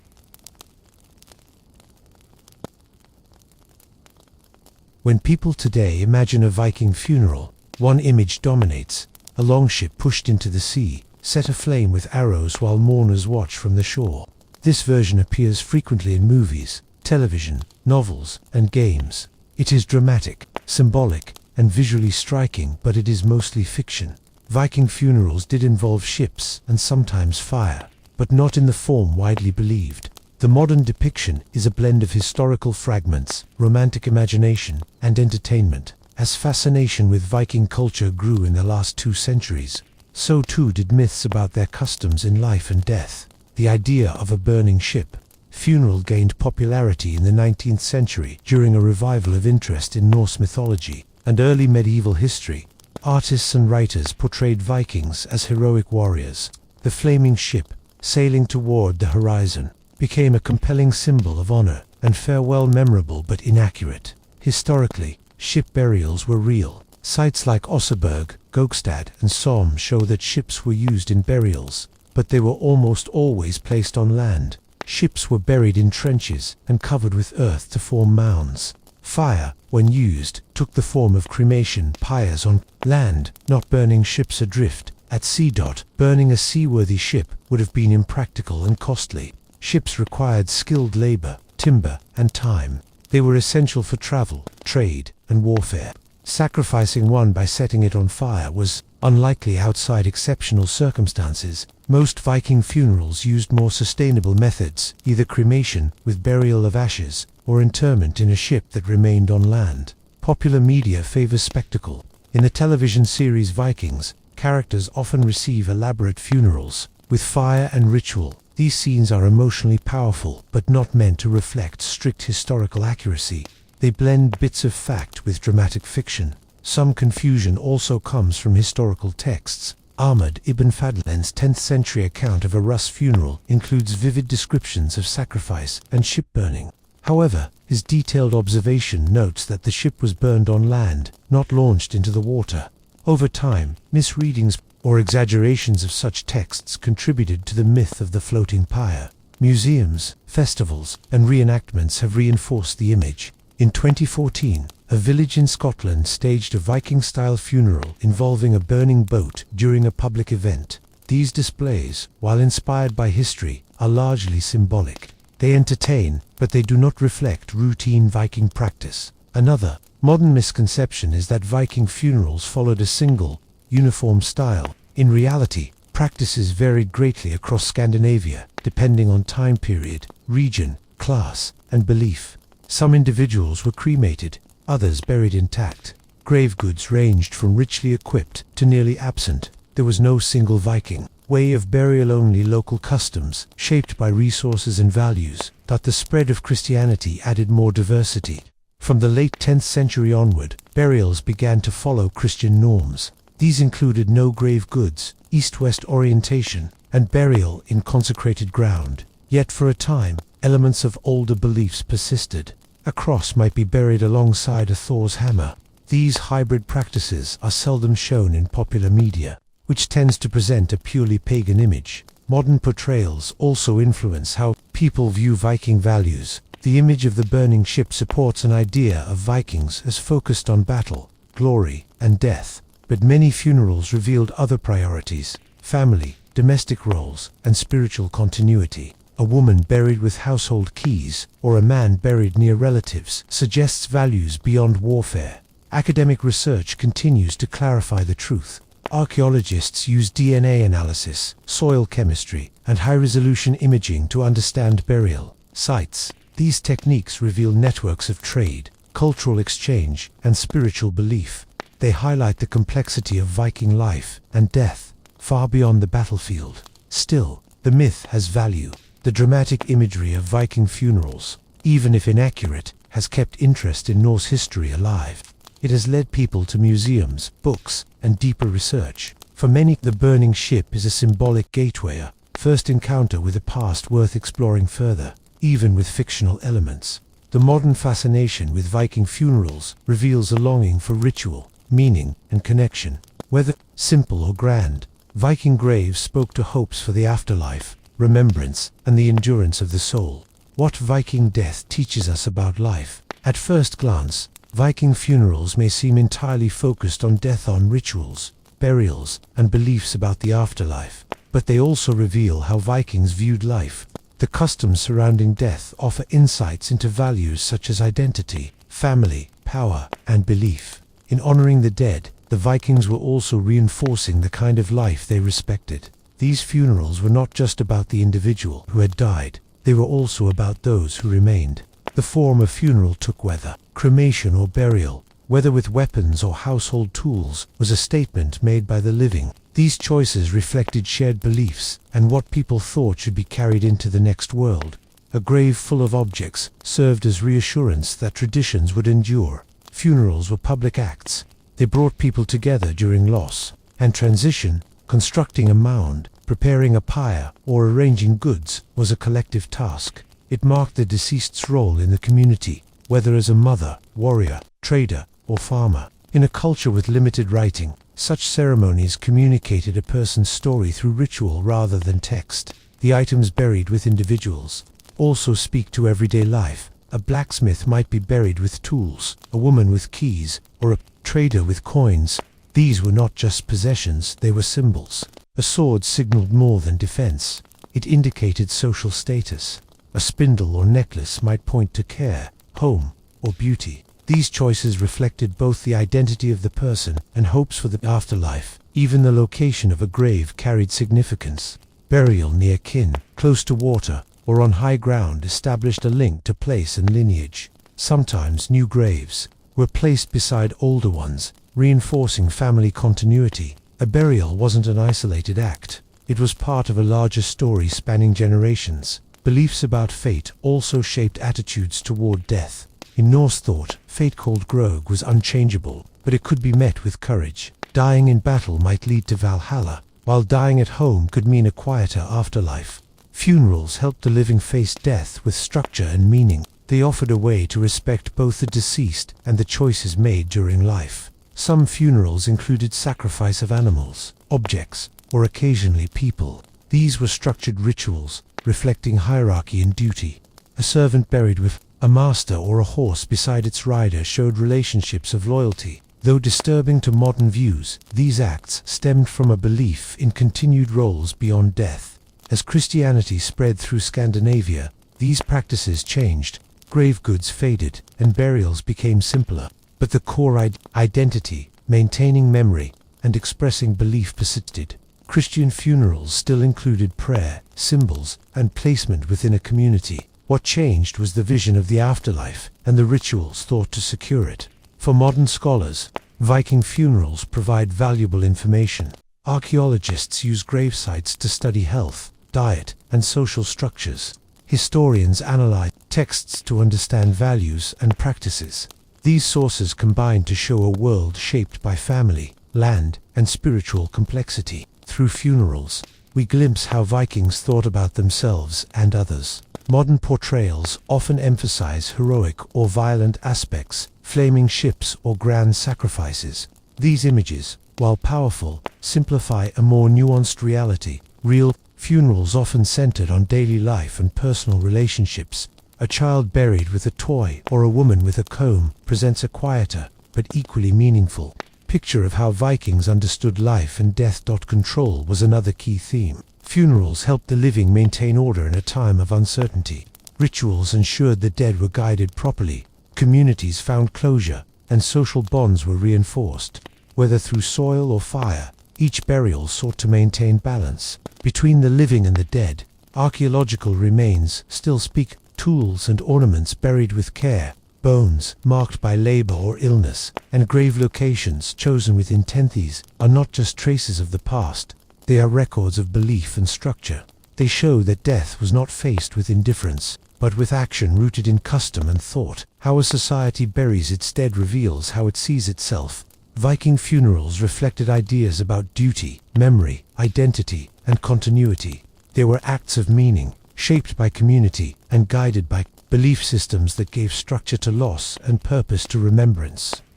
When people today imagine a Viking funeral, one image dominates: a longship pushed into the sea, set aflame with arrows while mourners watch from the shore. This version appears frequently in movies, television, novels, and games. It is dramatic, symbolic, and visually striking, but it is mostly fiction. Viking funerals did involve ships and sometimes fire, but not in the form widely believed. The modern depiction is a blend of historical fragments, romantic imagination, and entertainment. As fascination with Viking culture grew in the last 2 centuries, so too did myths about their customs in life and death. The idea of a burning ship funeral gained popularity in the 19th century during a revival of interest in Norse mythology and early medieval history. Artists and writers portrayed Vikings as heroic warriors. The flaming ship, sailing toward the horizon, became a compelling symbol of honor and farewell, memorable but inaccurate. Historically, ship burials were real. Sites like Oseberg, Gokstad, and Somme show that ships were used in burials, but they were almost always placed on land. Ships were buried in trenches and covered with earth to form mounds. Fire, when used, took the form of cremation pyres on land, not burning ships adrift. At sea. Burning a seaworthy ship would have been impractical and costly. Ships required skilled labor, timber, and time. They were essential for travel, trade, and warfare. Sacrificing one by setting it on fire was unlikely outside exceptional circumstances. Most Viking funerals used more sustainable methods, either cremation with burial of ashes, or interment in a ship that remained on land. Popular media favors spectacle. In the television series Vikings, characters often receive elaborate funerals, with fire and ritual. These scenes are emotionally powerful, but not meant to reflect strict historical accuracy. They blend bits of fact with dramatic fiction. Some confusion also comes from historical texts. Ahmad ibn Fadlan's 10th century account of a Rus funeral includes vivid descriptions of sacrifice and ship burning. However, his detailed observation notes that the ship was burned on land, not launched into the water. Over time, misreadings or exaggerations of such texts contributed to the myth of the floating pyre. Museums, festivals, and reenactments have reinforced the image. In 2014, a village in Scotland staged a Viking-style funeral involving a burning boat during a public event. These displays, while inspired by history, are largely symbolic. They entertain, but they do not reflect routine Viking practice. Another modern misconception is that Viking funerals followed a single, uniform style. In reality, practices varied greatly across Scandinavia, depending on time period, region, class, and belief. Some individuals were cremated, others buried intact. Grave goods ranged from richly equipped to nearly absent. There was no single Viking way of burial, only local customs, shaped by resources and values. That the spread of Christianity added more diversity. From the late 10th century onward, burials began to follow Christian norms. These included no grave goods, east-west orientation, and burial in consecrated ground. Yet for a time, elements of older beliefs persisted. A cross might be buried alongside a Thor's hammer. These hybrid practices are seldom shown in popular media, which tends to present a purely pagan image. Modern portrayals also influence how people view Viking values. The image of the burning ship supports an idea of Vikings as focused on battle, glory, and death. But many funerals revealed other priorities: family, domestic roles, and spiritual continuity. A woman buried with household keys, or a man buried near relatives, suggests values beyond warfare. Academic research continues to clarify the truth. Archaeologists use DNA analysis, soil chemistry, and high-resolution imaging to understand burial sites. These techniques reveal networks of trade, cultural exchange, and spiritual belief. They highlight the complexity of Viking life and death, far beyond the battlefield. Still, the myth has value. The dramatic imagery of Viking funerals, even if inaccurate, has kept interest in Norse history alive. It has led people to museums, books, and deeper research. For many, the burning ship is a symbolic gateway, a first encounter with a past worth exploring further. even with fictional elements. The modern fascination with Viking funerals reveals a longing for ritual, meaning, and connection. Whether simple or grand, Viking graves spoke to hopes for the afterlife, remembrance, and the endurance of the soul. What Viking death teaches us about life. At first glance, Viking funerals may seem entirely focused on death, on rituals, burials, and beliefs about the afterlife, but they also reveal how Vikings viewed life. The customs surrounding death offer insights into values such as identity, family, power, and belief. In honoring the dead, the Vikings were also reinforcing the kind of life they respected. These funerals were not just about the individual who had died, they were also about those who remained. The form of funeral took whether cremation or burial, whether with weapons or household tools, was a statement made by the living. These choices reflected shared beliefs and what people thought should be carried into the next world. A grave full of objects served as reassurance that traditions would endure. Funerals were public acts. They brought people together during loss and transition. Constructing a mound, preparing a pyre, or arranging goods was a collective task. It marked the deceased's role in the community, whether as a mother, warrior, trader, or farmer. In a culture with limited writing, such ceremonies communicated a person's story through ritual rather than text. The items buried with individuals also speak to everyday life. A blacksmith might be buried with tools, a woman with keys, or a trader with coins. These were not just possessions, they were symbols. A sword signaled more than defense. It indicated social status. A spindle or necklace might point to care, home, or beauty. These choices reflected both the identity of the person and hopes for the afterlife. Even the location of a grave carried significance. Burial near kin, close to water, or on high ground established a link to place and lineage. Sometimes new graves were placed beside older ones, reinforcing family continuity. A burial wasn't an isolated act. It was part of a larger story spanning generations. Beliefs about fate also shaped attitudes toward death. In Norse thought, fate called Grog was unchangeable, but it could be met with courage. Dying in battle might lead to Valhalla, while dying at home could mean a quieter afterlife. Funerals helped the living face death with structure and meaning. They offered a way to respect both the deceased and the choices made during life. Some funerals included sacrifice of animals, objects, or occasionally people. These were structured rituals, reflecting hierarchy and duty. A servant buried with a master or a horse beside its rider showed relationships of loyalty. Though disturbing to modern views, these acts stemmed from a belief in continued roles beyond death. As Christianity spread through Scandinavia, these practices changed. Grave goods faded, and burials became simpler. But the core identity, maintaining memory, and expressing belief persisted. Christian funerals still included prayer, symbols, and placement within a community. What changed was the vision of the afterlife and the rituals thought to secure it. For modern scholars, Viking funerals provide valuable information. Archaeologists use grave sites to study health, diet, and social structures. Historians analyze texts to understand values and practices. These sources combine to show a world shaped by family, land, and spiritual complexity. Through funerals, we glimpse how Vikings thought about themselves and others. Modern portrayals often emphasize heroic or violent aspects, flaming ships or grand sacrifices. These images, while powerful, simplify a more nuanced reality. Real funerals often centered on daily life and personal relationships. A child buried with a toy or a woman with a comb presents a quieter, but equally meaningful picture of how Vikings understood life and death. Control was another key theme. Funerals helped the living maintain order in a time of uncertainty. Rituals ensured the dead were guided properly. Communities found closure, and social bonds were reinforced. Whether through soil or fire, each burial sought to maintain balance between the living and the dead. Archaeological remains still speak. Tools and ornaments buried with care, bones marked by labor or illness, and grave locations chosen with intent. These are not just traces of the past, they are records of belief and structure. They show that death was not faced with indifference, but with action rooted in custom and thought. How a society buries its dead reveals how it sees itself. Viking funerals reflected ideas about duty, memory, identity, and continuity. They were acts of meaning, shaped by community and guided by belief systems that gave structure to loss and purpose to remembrance.